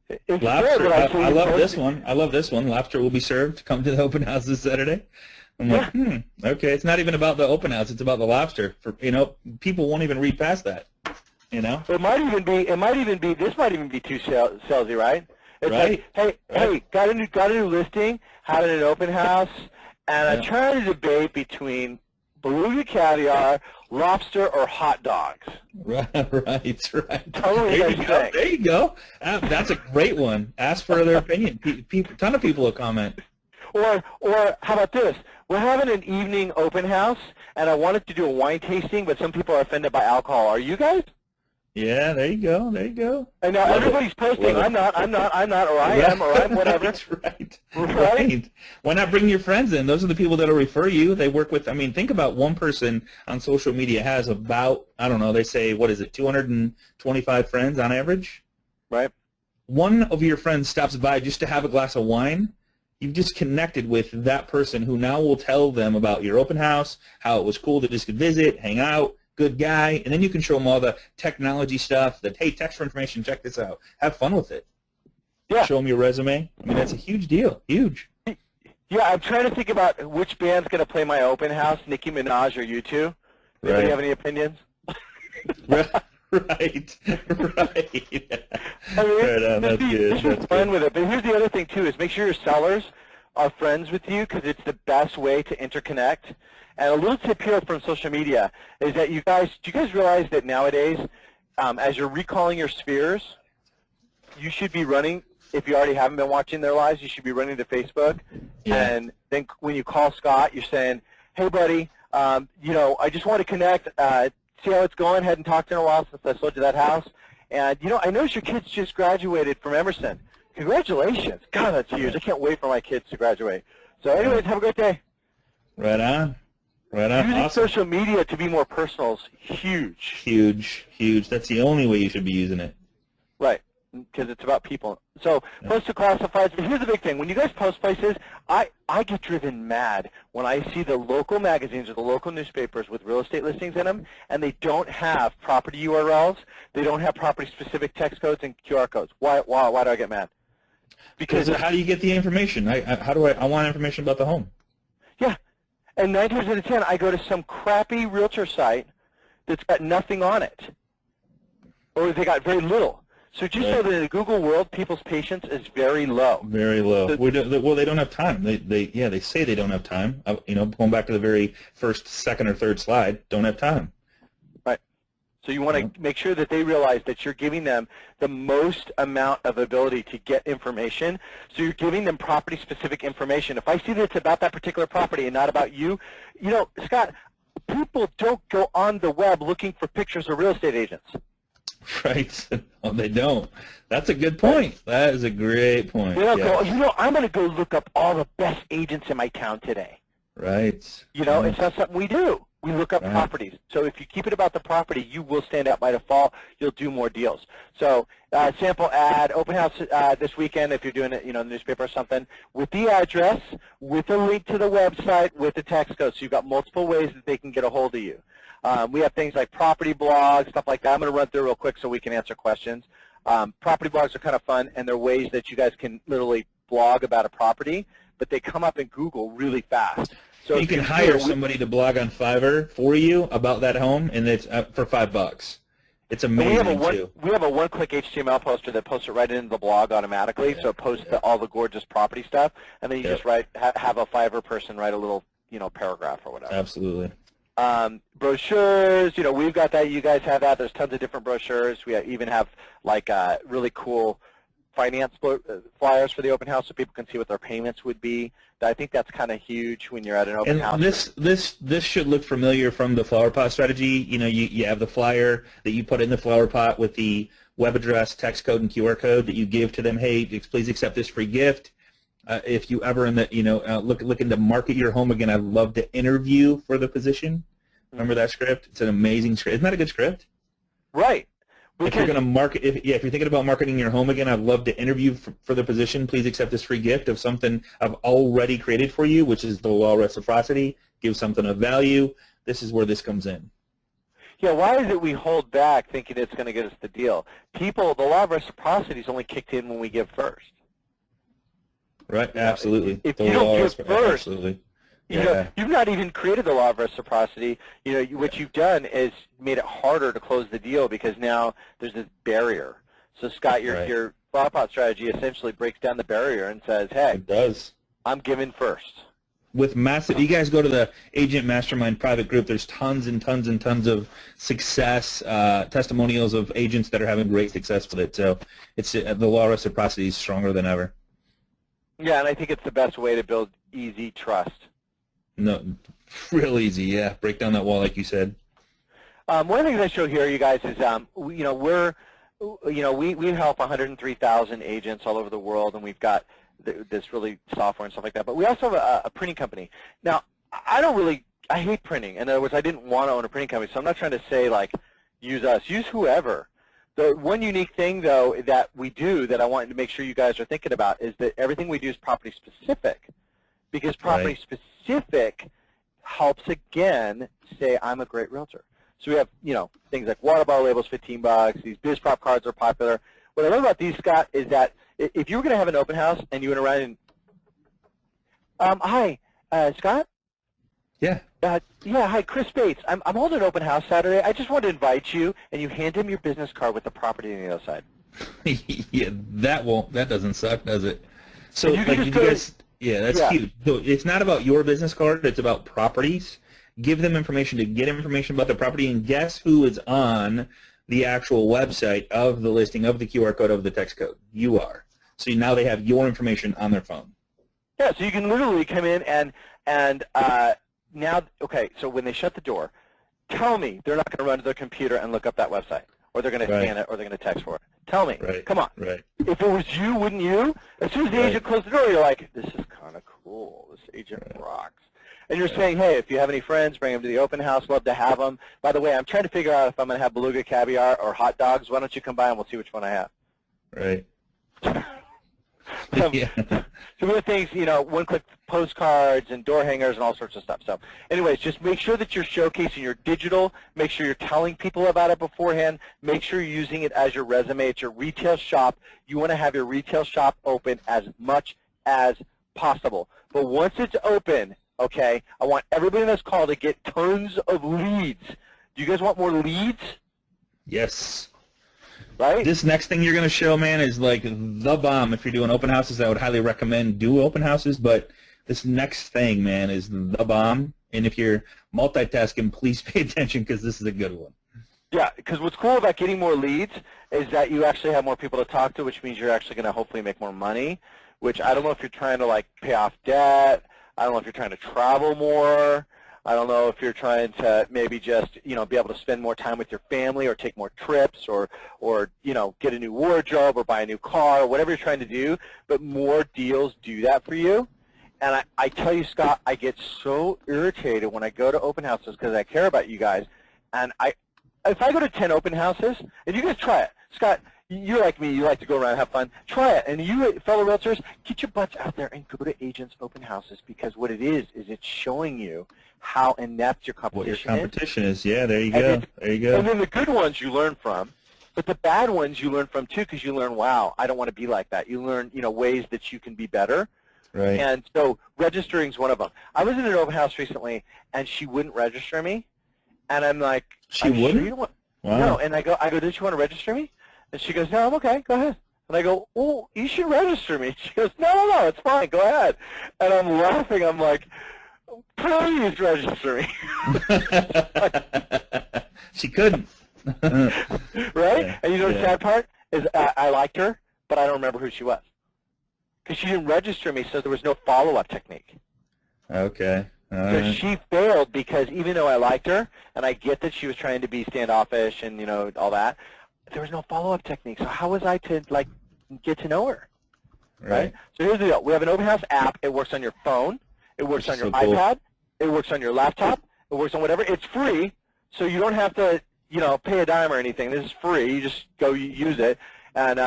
It's Lobster. good, I love this one. I love this one. Lobster will be served. Come to the open house this Saturday. I'm like, okay. It's not even about the open house. It's about the lobster. People won't even read past that. It might even be. This might even be too salesy, right? It's right. Like, hey, got a new listing. Had it at an open house, and I'm trying to debate between beluga caviar, lobster, or hot dogs. Right. Totally. There you go. That's a great one. Ask for their opinion. Ton of people will comment. Or how about this? We're having an evening open house, and I wanted to do a wine tasting, but some people are offended by alcohol. Are you guys? Yeah, there you go. And now everybody's posting, I'm not, or I am, or I'm whatever. That's right. Why not bring your friends in? Those are the people that will refer you. They work with, think about one person on social media has about, I don't know, they say, 225 friends on average? Right. One of your friends stops by just to have a glass of wine. You've just connected with that person who now will tell them about your open house, how it was cool to just visit, hang out. Good guy, and then you can show them all the technology stuff that, hey, text for information, check this out. Have fun with it. Yeah. Show them your resume. That's a huge deal. Huge. Yeah, I'm trying to think about which band's going to play my open house, Nicki Minaj or U2. Anybody have any opinions? Right. That's good. Just fun with it. But here's the other thing, too, is make sure your sellers are friends with you because it's the best way to interconnect. And a little tip here from social media is that do you guys realize that nowadays, as you're recalling your spheres, you should be running, if you already haven't been watching their lives, you should be running to Facebook. Yeah. And then when you call Scott, you're saying, hey, buddy, I just want to connect, see how it's going, hadn't talked in a while since I sold you that house. And, I noticed your kids just graduated from Emerson. Congratulations. God, that's huge. I can't wait for my kids to graduate. So anyways, have a great day. Right on. Using awesome. social media to be more personal is huge. Huge. That's the only way you should be using it. Right, because it's about people. So post to classifieds. But here's the big thing. When you guys post places, I get driven mad when I see the local magazines or the local newspapers with real estate listings in them, and they don't have property URLs. They don't have property-specific text codes and QR codes. Why do I get mad? Because how do you get the information? I want information about the home. Yeah. And 9 times out of 10, I go to some crappy realtor site that's got nothing on it, or they got very little. So just so that in the Google world, people's patience is very low. Very low. Well, they don't have time. They say they don't have time. Going back to the very first, second, or third slide, don't have time. Right. So you want to make sure that they realize that you're giving them the most amount of ability to get information. So you're giving them property-specific information. If I see that it's about that particular property and not about you, Scott, people don't go on the web looking for pictures of real estate agents. Right. Oh, they don't. That's a good point. That is a great point. They don't Yeah. go, I'm going to go look up all the best agents in my town today. Right. It's not something we do. We look up properties. So if you keep it about the property, you will stand out by default. You'll do more deals. So sample ad, open house this weekend if you're doing it, the newspaper or something, with the address, with a link to the website, with the text code. So you've got multiple ways that they can get a hold of you. We have things like property blogs, stuff like that. I'm going to run through real quick so we can answer questions. Property blogs are kind of fun, and they're ways that you guys can literally blog about a property, but they come up in Google really fast. So you can hire somebody to blog on Fiverr for you about that home, and it's for $5. It's amazing too. We have a one-click HTML poster that posts it right into the blog automatically. So it posts all the gorgeous property stuff, and then you just have a Fiverr person write a little paragraph or whatever. Absolutely. Brochures, we've got that. You guys have that. There's tons of different brochures. We even have like really cool finance flyers for the open house so people can see what their payments would be. I think that's kind of huge when you're at an open house. And this should look familiar from the flower pot strategy. You have the flyer that you put in the flower pot with the web address, text code, and QR code that you give to them. Hey, please accept this free gift. If you ever looking to market your home again, I'd love to interview for the position. Remember that script? It's an amazing script. Isn't that a good script? Right. If you're going to market, if you're thinking about marketing your home again, I'd love to interview for the position. Please accept this free gift of something I've already created for you, which is the law of reciprocity. Give something of value. This is where this comes in. Yeah, why is it we hold back thinking it's going to get us the deal? The law of reciprocity is only kicked in when we give first. Right, absolutely. If you don't give first, absolutely. You've not even created the law of reciprocity. What you've done is made it harder to close the deal because now there's this barrier. So Scott, your flower pot strategy essentially breaks down the barrier and says, hey, it does. I'm giving first. With massive, you guys go to the Agent Mastermind private group. There's tons and tons and tons of success testimonials of agents that are having great success with it. So it's the law of reciprocity is stronger than ever. Yeah, and I think it's the best way to build easy trust. No, real easy. Yeah, break down that wall like you said. One of the things I show here, you guys, is we help 103,000 agents all over the world, and we've got this really software and stuff like that. But we also have a printing company. Now, I hate printing. In other words, I didn't want to own a printing company, so I'm not trying to say like use us, use whoever. The one unique thing though that we do that I want to make sure you guys are thinking about is that everything we do is property specific, because property specific helps again say I'm a great realtor. So we have things like water bottle labels, $15. These BizProp cards are popular. What I love about these, Scott, is that if you were going to have an open house and you went around and hi, Scott. Yeah. Hi, Chris Bates. I'm holding an open house Saturday. I just wanted to invite you, and you hand him your business card with the property on the other side. Yeah, that doesn't suck, does it? So you guys. Yeah, that's cute. So it's not about your business card. It's about properties. Give them information to get information about the property, and guess who is on the actual website of the listing, of the QR code, of the text code? You are. So now they have your information on their phone. Yeah, so you can literally come in and now, okay, so when they shut the door, tell me they're not going to run to their computer and look up that website, or they're going to scan it, or they're going to text for it. Tell me. Come on. If it was you, wouldn't you? As soon as the agent closed the door, you're like, this is kind of cool. This agent rocks. And you're saying, hey, if you have any friends, bring them to the open house. Love to have them. By the way, I'm trying to figure out if I'm going to have beluga caviar or hot dogs. Why don't you come by and we'll see which one I have. Right. So we have things, one-click postcards and door hangers and all sorts of stuff. So anyways, just make sure that you're showcasing your digital. Make sure you're telling people about it beforehand. Make sure you're using it as your resume. It's your retail shop. You want to have your retail shop open as much as possible. But once it's open, okay, I want everybody in this call to get tons of leads. Do you guys want more leads? Yes. Right? This next thing you're going to show, man, is like the bomb. If you're doing open houses, I would highly recommend do open houses, but this next thing, man, is the bomb. And if you're multitasking, please pay attention because this is a good one. Yeah, because what's cool about getting more leads is that you actually have more people to talk to, which means you're actually going to hopefully make more money, which I don't know if you're trying to, like, pay off debt. I don't know if you're trying to travel more. I don't know if you're trying to maybe just, be able to spend more time with your family or take more trips or get a new wardrobe or buy a new car, whatever you're trying to do, but more deals do that for you. And I tell you, Scott, I get so irritated when I go to open houses because I care about you guys. And if I go to 10 open houses, and you guys try it. Scott, you're like me. You like to go around and have fun. Try it. And you, fellow realtors, get your butts out there and go to agents' open houses, because what it is it's showing you how inept your competition is. What your competition is. Yeah, there you go. There you go. And then the good ones you learn from. But the bad ones you learn from, too, because you learn, wow, I don't want to be like that. You learn, ways that you can be better. Right. And so registering is one of them. I was in an open house recently, and she wouldn't register me. And I'm like, she wouldn't? Sure you don't want? Wow. No. And I go, did you want to register me? And she goes, no, I'm okay. Go ahead. And I go, well, you should register me. She goes, no, it's fine. Go ahead. And I'm laughing. I'm like, please register me. She couldn't. Right? Yeah. And the sad part is I liked her, but I don't remember who she was. Because she didn't register me, so there was no follow-up technique. Okay. So she failed because even though I liked her, and I get that she was trying to be standoffish and, all that, there was no follow-up technique. So how was I to, get to know her? Right? So here's the deal. We have an open house app. It works on your phone. It works on your iPad. It works on your laptop. It works on whatever. It's free, so you don't have to, pay a dime or anything. This is free. You just go use it. And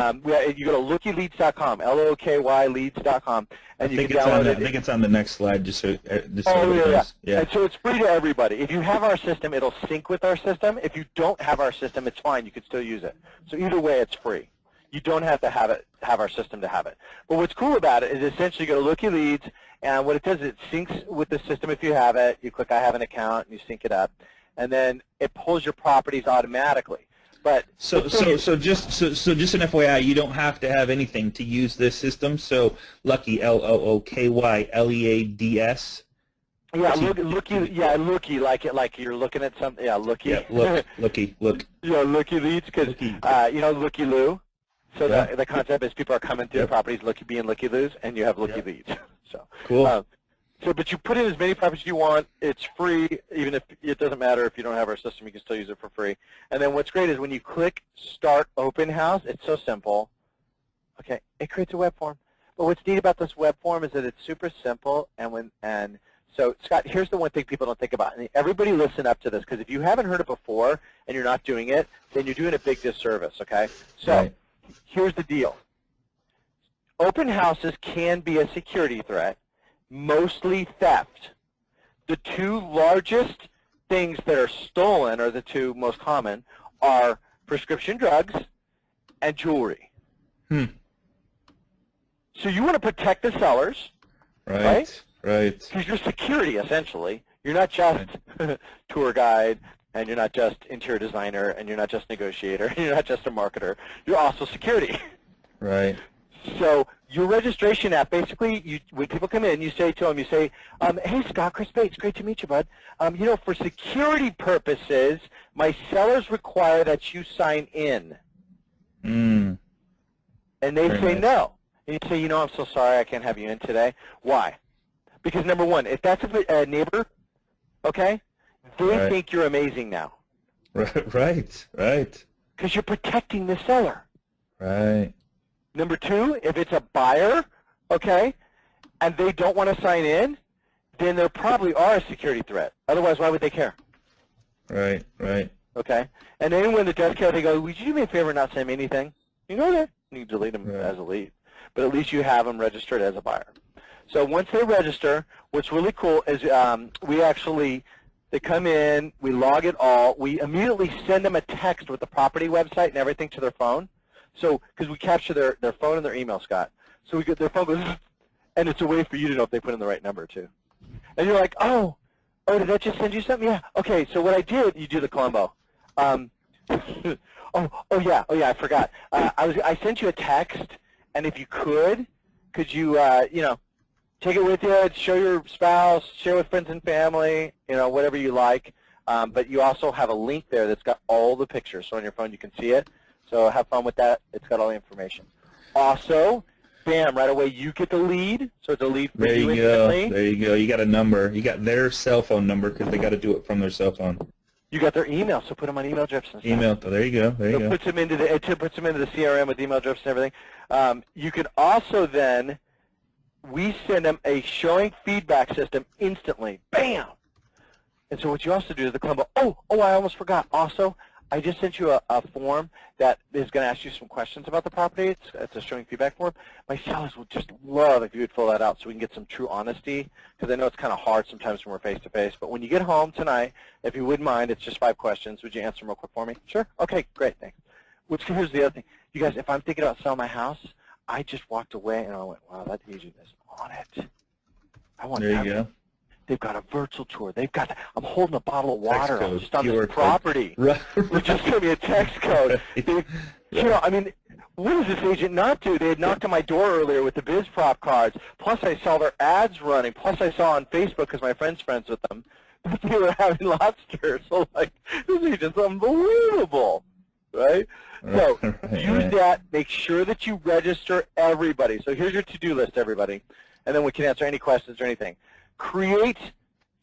you go to lookyleads.com, L-O-K-Y leads.com, and you can download it. I think it's on the next slide, just so yeah. And so it's free to everybody. If you have our system, it'll sync with our system. If you don't have our system, it's fine. You can still use it. So either way, it's free. You don't have to have our system to have it. But what's cool about it is essentially you go to Looky Leads, and what it does is it syncs with the system if you have it. You click I have an account, and you sync it up, and then it pulls your properties automatically. But so just an FYI, you don't have to have anything to use this system. So Lucky, L-O-O-K-Y-L-E-A-D-S. Yeah, looky, like you're looking at something. Yeah, looky. Yeah, looky. Yeah, Looky Leads, because Looky Loo. So the concept is people are coming through the properties being Looky Loos, and you have Looky Leads. So cool. But you put in as many properties as you want. It's free, even if it doesn't matter if you don't have our system. You can still use it for free. And then what's great is when you click Start Open House, it's so simple. Okay, it creates a web form. But what's neat about this web form is that it's super simple. And so, Scott, here's the one thing people don't think about. And everybody listen up to this, because if you haven't heard it before and you're not doing it, then you're doing a big disservice, okay? So here's the deal. Open houses can be a security threat. Mostly theft. The two largest things that are stolen, or the two most common, are prescription drugs and jewelry. So you want to protect the sellers, right? Right. Because you're security, essentially. You're not just tour guide, and you're not just interior designer, and you're not just negotiator, and you're not just a marketer. You're also security. Right. So your registration app, basically, when people come in, you say to them, hey, Scott, Chris Bates, great to meet you, bud. For security purposes, my sellers require that you sign in. And they say no. And you say, I'm so sorry, I can't have you in today. Why? Because, number one, if that's a neighbor, okay, they think you're amazing now. Right. Because you're protecting the seller. Right. Number two, if it's a buyer, okay, and they don't want to sign in, then there probably are a security threat. Otherwise, why would they care? Right. Okay? And anyone that does care, they go, would you do me a favor and not send me anything? You go there. You can delete them as a lead. But at least you have them registered as a buyer. So once they register, what's really cool is they come in, we log it all, we immediately send them a text with the property website and everything to their phone. So, because we capture their phone and their email, Scott. So we get their phone goes, and it's a way for you to know if they put in the right number, too. And you're like, oh, did that just send you something? Yeah. Okay, so what I did, you do the Columbo. I forgot. I sent you a text, and if you could you, take it with you, show your spouse, share with friends and family, whatever you like. But you also have a link there that's got all the pictures. So on your phone you can see it. So have fun with that. It's got all the information. Also, bam, right away you get the lead, so it's a lead for There you you go. instantly. There you go. You got a number. You got their cell phone number because they got to do it from their cell phone. You got their email, so put them on email drifts and stuff. Email. There you go. There you So go. it puts them into the CRM with email drifts and everything. You can also then, we send them a showing feedback system instantly. Bam! And so what you also do is the client goes, oh, I almost forgot. Also, I just sent you a form that is going to ask you some questions about the property. It's a showing feedback form. My sellers would just love if you would fill that out so we can get some true honesty, because I know it's kind of hard sometimes when we're face-to-face. But when you get home tonight, if you wouldn't mind, it's just 5 questions. Would you answer them real quick for me? Sure? Okay, great, thanks. Here's the other thing. You guys, if I'm thinking about selling my house, I just walked away and I went, wow, that agent is on it. I want There that. you go. They've got a virtual tour. They've got. I'm holding a bottle of water just on QR this property. Right. They just gave me a text code. I mean, what does this agent not do? They had knocked on my door earlier with the biz prop cards. Plus, I saw their ads running. Plus, I saw on Facebook, because my friend's friends with them, that they were having lobster. So, like, this agent's unbelievable, right? So use that. Make sure that you register everybody. So here's your to-do list, everybody, and then we can answer any questions or anything. Create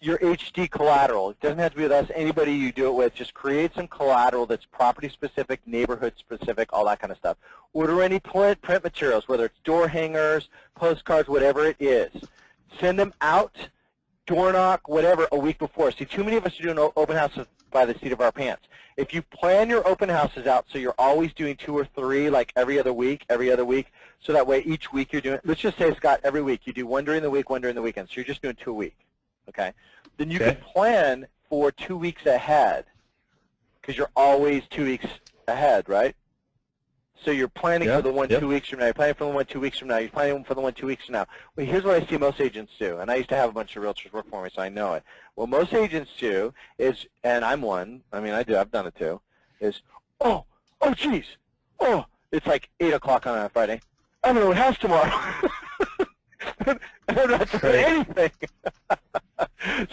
your HD collateral. It doesn't have to be with us. Anybody you do it with, just create some collateral that's property-specific, neighborhood-specific, all that kind of stuff. Order any print materials, whether it's door hangers, postcards, whatever it is. Send them out, door knock, whatever, a week before. See, too many of us are doing open houses by the seat of our pants. If you plan your open houses out so you're always doing 2 or 3, like every other week, so that way each week you're doing, let's just say, Scott, every week you do 1 during the week, 1 during the weekend, so you're just doing 2 a week, okay? Then you can plan for 2 weeks ahead, because you're always 2 weeks ahead, right? So you're planning for the one 2 weeks from now. You're planning for the one 2 weeks from now. You're planning for the one 2 weeks from now. Well, here's what I see most agents do, and I used to have a bunch of realtors work for me, so I know it. What most agents do is, and I'm one, I mean, I've done it too, is, oh, geez, it's like 8 o'clock on a Friday. I'm going to a house tomorrow. And I'm not doing anything.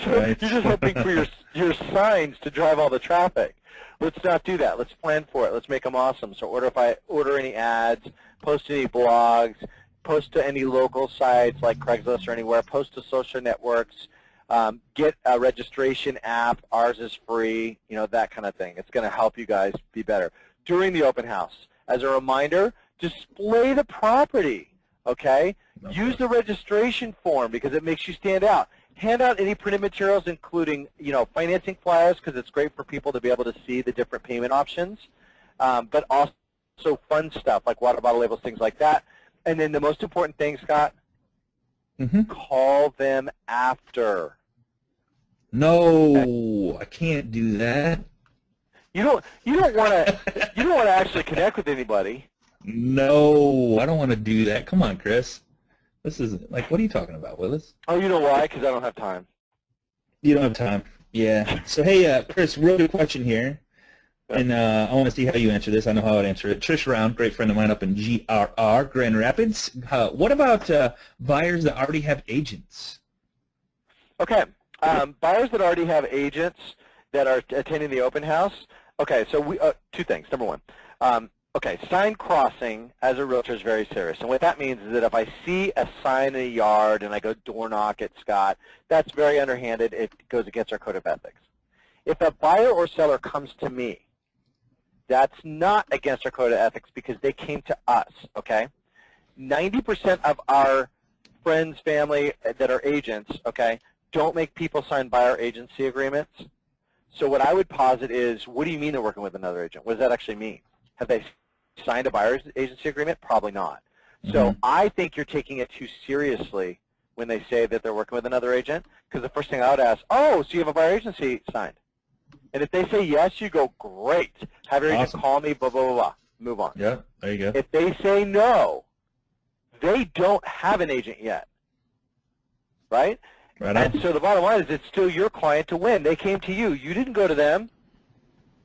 So you're just hoping for your signs to drive all the traffic. Let's not do that. Let's plan for it. Let's make them awesome. So order any ads, post any blogs, post to any local sites like Craigslist or anywhere, post to social networks, get a registration app. Ours is free, that kind of thing. It's going to help you guys be better. During the open house, as a reminder, display the property, okay? Use the registration form because it makes you stand out. Hand out any printed materials, including, financing flyers, because it's great for people to be able to see the different payment options, but also fun stuff like water bottle labels, things like that. And then the most important thing, Scott, call them after. No, okay? I can't do that. You don't want to actually connect with anybody. No, I don't want to do that. Come on, Chris. This is like, what are you talking about, Willis? Oh, you know why? Because I don't have time. You don't have time. Yeah. So, hey, Chris, real good question here. And I want to see how you answer this. I know how I'd answer it. Trish Round, great friend of mine up in GRR, Grand Rapids. What about buyers that already have agents? Okay. Buyers that already have agents that are attending the open house. Okay, so we 2 things. Number 1. Okay, sign crossing as a realtor is very serious. And what that means is that if I see a sign in a yard and I go door knock at Scott, that's very underhanded. It goes against our code of ethics. If a buyer or seller comes to me, that's not against our code of ethics because they came to us, okay? 90% of our friends, family that are agents, okay, don't make people sign buyer agency agreements. So what I would posit is, what do you mean they're working with another agent? What does that actually mean? Have they signed a buyer's agency agreement? Probably not. So I think you're taking it too seriously when they say that they're working with another agent, because the first thing I would ask, so you have a buyer agency signed? And if they say yes, you go, great. Have your agent call me, blah, blah, blah, blah. Move on. Yeah, there you go. If they say no, they don't have an agent yet, right? Right on. And so the bottom line is it's still your client to win. They came to you. You didn't go to them,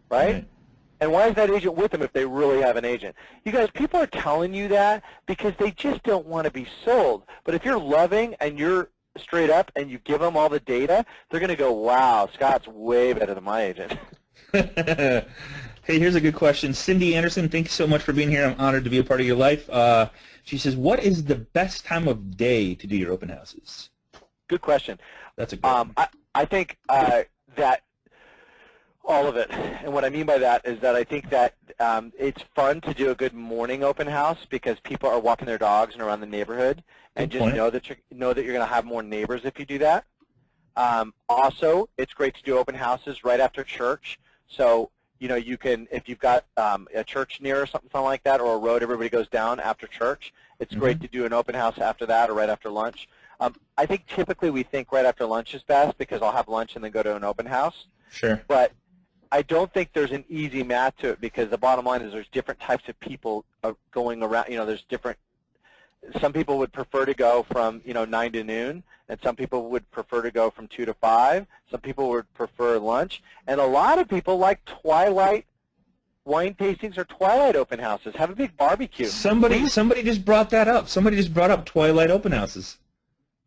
right? And why is that agent with them if they really have an agent? You guys, people are telling you that because they just don't want to be sold. But if you're loving and you're straight up and you give them all the data, they're going to go, wow, Scott's way better than my agent. Hey, Hey, here's a good question. Cindy Anderson, thank you so much for being here. I'm honored to be a part of your life. She says, what is the best time of day to do your open houses? Good question. That's a good one. I think that all of it. And what I mean by that is that I think that it's fun to do a good morning open house because people are walking their dogs and around the neighborhood, and just know that you're going to have more neighbors if you do that. Also, it's great to do open houses right after church. So, you can, if you've got a church near or something like that, or a road everybody goes down after church, it's great to do an open house after that or right after lunch. I think typically we think right after lunch is best because I'll have lunch and then go to an open house. Sure. But I don't think there's an easy math to it because the bottom line is there's different types of people going around. There's different. Some people would prefer to go from 9 to noon, and some people would prefer to go from 2 to 5. Some people would prefer lunch, and a lot of people like twilight wine tastings or twilight open houses. Have a big barbecue. Somebody just brought that up. Somebody just brought up twilight open houses.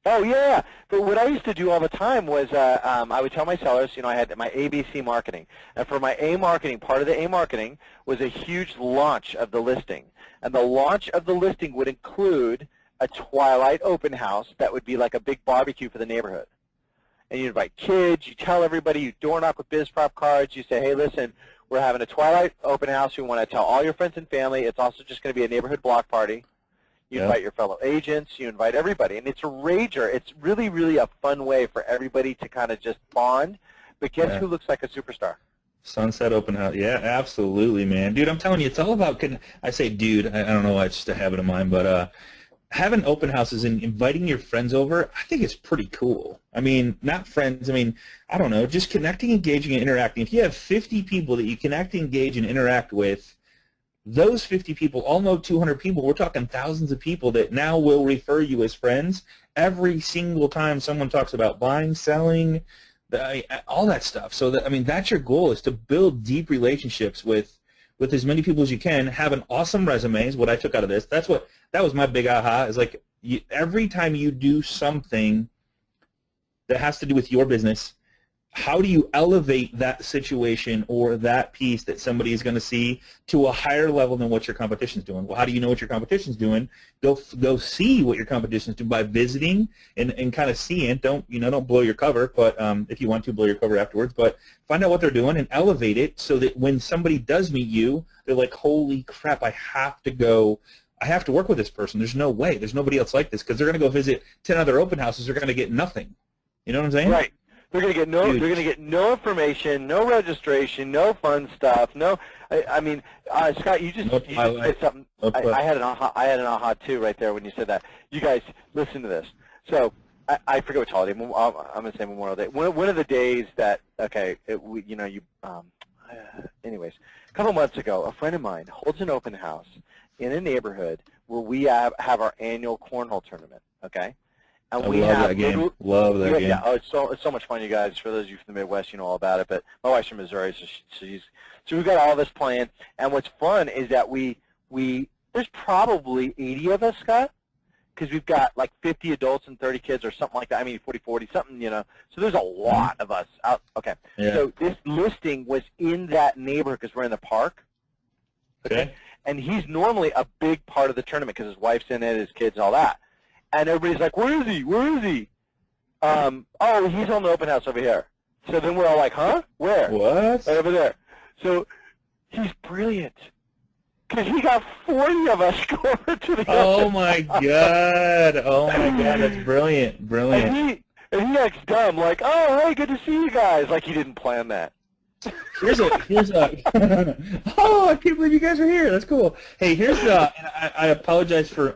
Oh, yeah. But what I used to do all the time was I would tell my sellers, I had my ABC marketing. And for my A marketing, part of the A marketing was a huge launch of the listing. And the launch of the listing would include a twilight open house that would be like a big barbecue for the neighborhood. And you invite kids, you tell everybody, you door knock with biz prop cards, you say, hey, listen, we're having a twilight open house. We want to tell all your friends and family. It's also just going to be a neighborhood block party. You invite your fellow agents. You invite everybody. And it's a rager. It's really, really a fun way for everybody to kind of just bond. But guess who looks like a superstar? Sunset open house. Yeah, absolutely, man. Dude, I'm telling you, it's all about, I say dude, I don't know why, it's just a habit of mine, but having open houses and inviting your friends over, I think it's pretty cool. I mean, not friends, I don't know, just connecting, engaging, and interacting. If you have 50 people that you connect, engage, and interact with, those 50 people all know 200 people. We're talking thousands of people that now will refer you as friends every single time someone talks about buying, selling, all that stuff. So that's your goal, is to build deep relationships with as many people as you can. Have an awesome resume is what I took out of this. That was my big aha. Is like every time you do something that has to do with your business, how do you elevate that situation or that piece that somebody is going to see to a higher level than what your competition's doing? Well, how do you know what your competition's doing? Go see what your competition's doing by visiting and kind of seeing. Don't blow your cover, but if you want to, blow your cover afterwards. But find out what they're doing and elevate it so that when somebody does meet you, they're like, holy crap, I have to work with this person. There's no way. There's nobody else like this, because they're going to go visit 10 other open houses. They're going to get nothing. You know what I'm saying? Right. They're going to get no information, no registration, no fun stuff. No, Scott, you said something. I had an aha too right there when you said that. You guys, listen to this. So I forget which holiday. I'm going to say Memorial Day. One of the days that anyways, a couple months ago, a friend of mine holds an open house in a neighborhood where we have our annual cornhole tournament. Okay. And we love that game. Love that game. Yeah, it's so much fun, you guys. For those of you from the Midwest, you know all about it. But my wife's from Missouri, so we've got all this planned. And what's fun is that there's probably 80 of us, Scott, because we've got like 50 adults and 30 kids or something like that. 40, something, So there's a lot of us out. Okay. Yeah. So this listing was in that neighborhood because we're in the park. Okay. And he's normally a big part of the tournament because his wife's in it, his kids, all that. And everybody's like, where is he? Where is he? Oh, he's on the open house over here. So then we're all like, huh? Where? What? Right over there. So he's brilliant. Because he got 40 of us go over to the Oh, my God. Oh, my God. That's brilliant. Brilliant. And he acts dumb, like, oh, hey, good to see you guys. Like he didn't plan that. Here's a oh, I can't believe you guys are here. That's cool. Hey, here's I apologize for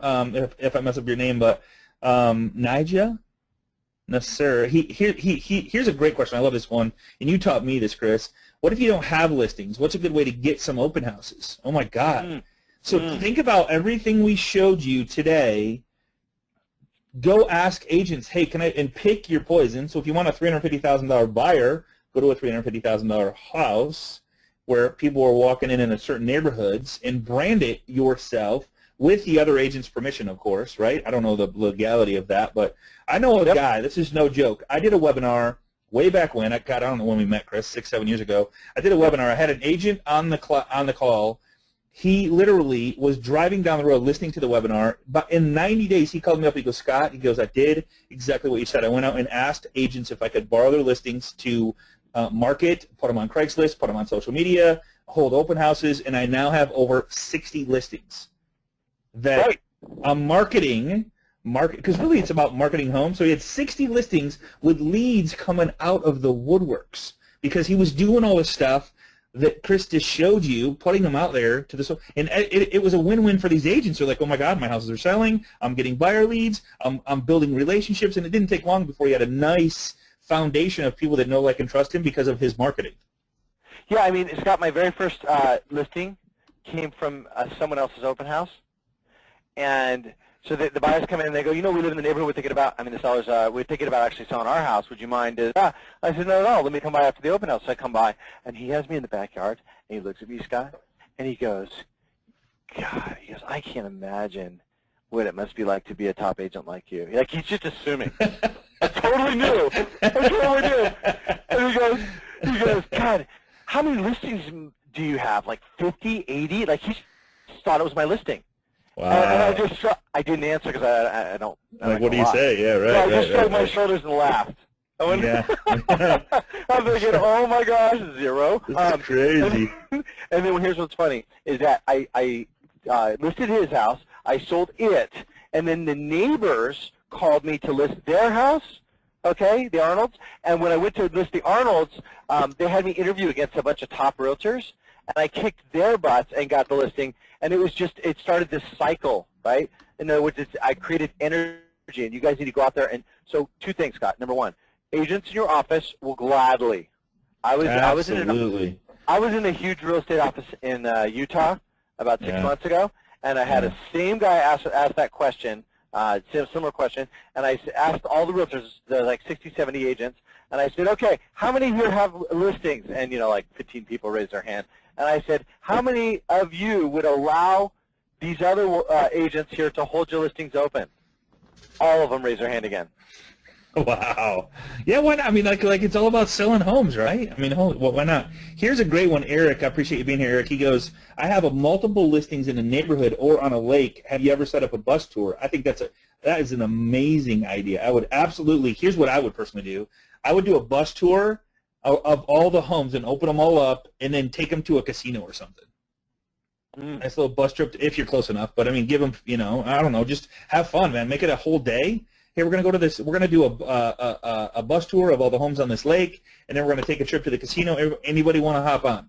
if I mess up your name, but Nija Nasser. Here's a great question. I love this one, and you taught me this, Chris. What if you don't have listings? What's a good way to get some open houses? Oh my God. So think about everything we showed you today. Go ask agents, hey, and pick your poison. So if you want a $350,000 buyer, go to a $350,000 house where people are walking in certain neighborhoods, and brand it yourself with the other agent's permission, of course, right? I don't know the legality of that, but I know a guy, this is no joke. I did a webinar way back when. I don't know when we met, Chris, 6, 7 years ago. I did a webinar. I had an agent on the call. He literally was driving down the road listening to the webinar. But in 90 days, he called me up. He goes, Scott, he goes, I did exactly what you said. I went out and asked agents if I could borrow their listings to market, put them on Craigslist, put them on social media, hold open houses, and I now have over 60 listings that I'm marketing, because really it's about marketing homes. So he had 60 listings with leads coming out of the woodworks because he was doing all this stuff that Chris just showed you, putting them out there to the, and it was a win-win for these agents. They're like, oh my God, my houses are selling. I'm getting buyer leads. I'm building relationships, and it didn't take long before he had a nice foundation of people that know, like, and trust him because of his marketing. Yeah, I mean, Scott, my very first listing came from someone else's open house, and so the buyers come in and they go, you know, we live in the neighborhood. We're thinking about, the sellers, we're thinking about actually selling our house. Would you mind? I said, no, let me come by after the open house. So I come by, and he has me in the backyard, and he looks at me, Scott, and he goes, God, he goes, I can't imagine what it must be like to be a top agent like you. Like, he's just assuming. I totally knew. I totally knew. And he goes, God, how many listings do you have? Like 50, 80? Like, he just thought it was my listing. Wow. And I didn't answer because I don't. Like, what do you say? Yeah, right. So I just shrugged my shoulders and laughed. Yeah. I'm thinking, oh my gosh, 0. This is crazy. And then here's what's funny is that I listed his house, I sold it, and then the neighbors called me to list their house. Okay, the Arnolds. And when I went to list the Arnolds, they had me interview against a bunch of top realtors, and I kicked their butts and got the listing. And it was just, it started this cycle, right? In other words, I created energy, and you guys need to go out there. And so 2 things, Scott. Number 1, agents in your office will gladly. I was in a huge real estate office in Utah about 6 months ago, and I had a same guy ask that question, similar question, and I asked all the realtors, there like 60, 70 agents, and I said, okay, how many here have listings? And, like 15 people raised their hand. And I said, how many of you would allow these other agents here to hold your listings open? All of them raised their hand again. Wow. Yeah, why not? I mean, like it's all about selling homes, right? I mean, why not? Here's a great one, Eric. I appreciate you being here, Eric. He goes, I have multiple listings in a neighborhood or on a lake. Have you ever set up a bus tour? I think that is an amazing idea. I would absolutely, here's what I would personally do. I would do a bus tour of all the homes and open them all up and then take them to a casino or something. Nice little bus trip if you're close enough. But, I mean, give them, I don't know, just have fun, man. Make it a whole day. Hey, we're going to go to this. We're going to do a bus tour of all the homes on this lake, and then we're going to take a trip to the casino. Anybody want to hop on?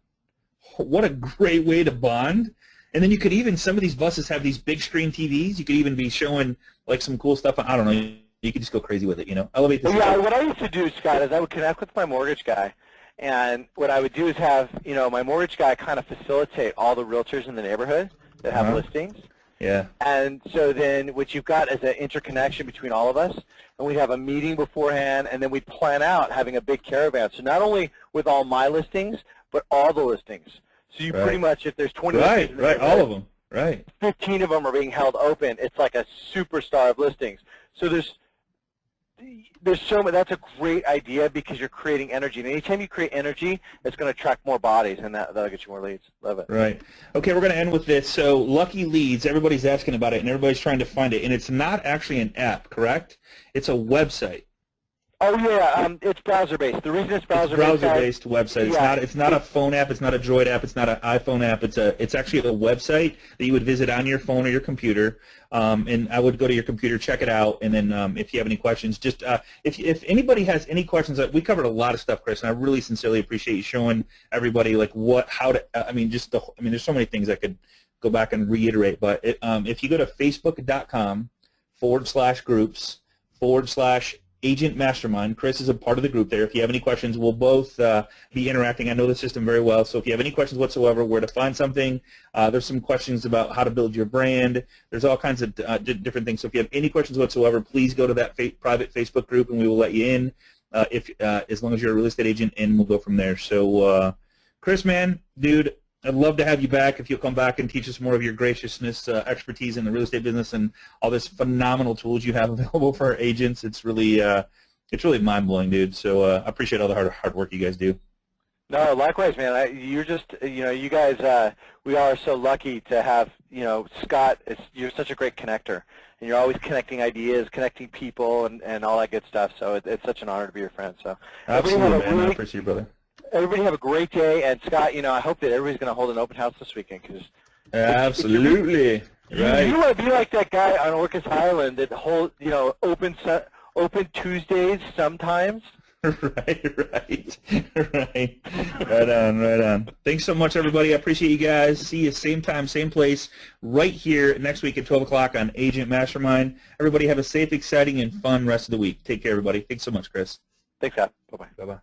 What a great way to bond. And then you could even, some of these buses have these big screen TVs. You could even be showing, like, some cool stuff. I don't know. You could just go crazy with it, Elevate this. Yeah, what I used to do, Scott, is I would connect with my mortgage guy. And what I would do is have, my mortgage guy kind of facilitate all the realtors in the neighborhood that have listings. Yeah. And so then what you've got is an interconnection between all of us, and we'd have a meeting beforehand, and then we'd plan out having a big caravan. So not only with all my listings, but all the listings. So you pretty much, if there's 20 listings, right, all of them, right. 15 of them are being held open. It's like a superstar of listings. So there's so much. That's a great idea because you're creating energy. And anytime you create energy, it's going to attract more bodies, and that'll get you more leads. Love it. Right. Okay, we're going to end with this. So Lucky Leads, everybody's asking about it, and everybody's trying to find it. And it's not actually an app, correct? It's a website. Oh yeah, it's browser-based. The reason it's browser-based. It's browser-based website. It's not a phone app. It's not a Droid app. It's not an iPhone app. It's actually a website that you would visit on your phone or your computer. And I would go to your computer, check it out, and then if you have any questions, just if anybody has any questions, we covered a lot of stuff, Chris, and I really sincerely appreciate you showing everybody like there's so many things I could go back and reiterate, but if you go to facebook.com/groups/Agent Mastermind. Chris is a part of the group there. If you have any questions, we'll both be interacting. I know the system very well, so if you have any questions whatsoever, where to find something, there's some questions about how to build your brand. There's all kinds of different things. So if you have any questions whatsoever, please go to that private Facebook group, and we will let you in as long as you're a real estate agent, and we'll go from there. So, Chris, man, dude, I'd love to have you back if you'll come back and teach us more of your graciousness, expertise in the real estate business, and all this phenomenal tools you have available for our agents. It's really It's really mind-blowing, dude. So I appreciate all the hard work you guys do. No, likewise, man. You're just, you guys, we are so lucky to have, Scott, you're such a great connector. And you're always connecting ideas, connecting people, and all that good stuff. So it's such an honor to be your friend. So Absolutely, man. I appreciate you, brother. Everybody have a great day. And, Scott, I hope that everybody's going to hold an open house this weekend. Cause absolutely. Right. You want to be like that guy on Orcas Island that open Tuesdays sometimes. Right. Right on. Thanks so much, everybody. I appreciate you guys. See you same time, same place, right here next week at 12 o'clock on Agent Mastermind. Everybody have a safe, exciting, and fun rest of the week. Take care, everybody. Thanks so much, Chris. Thanks, Scott. Bye-bye. Bye-bye.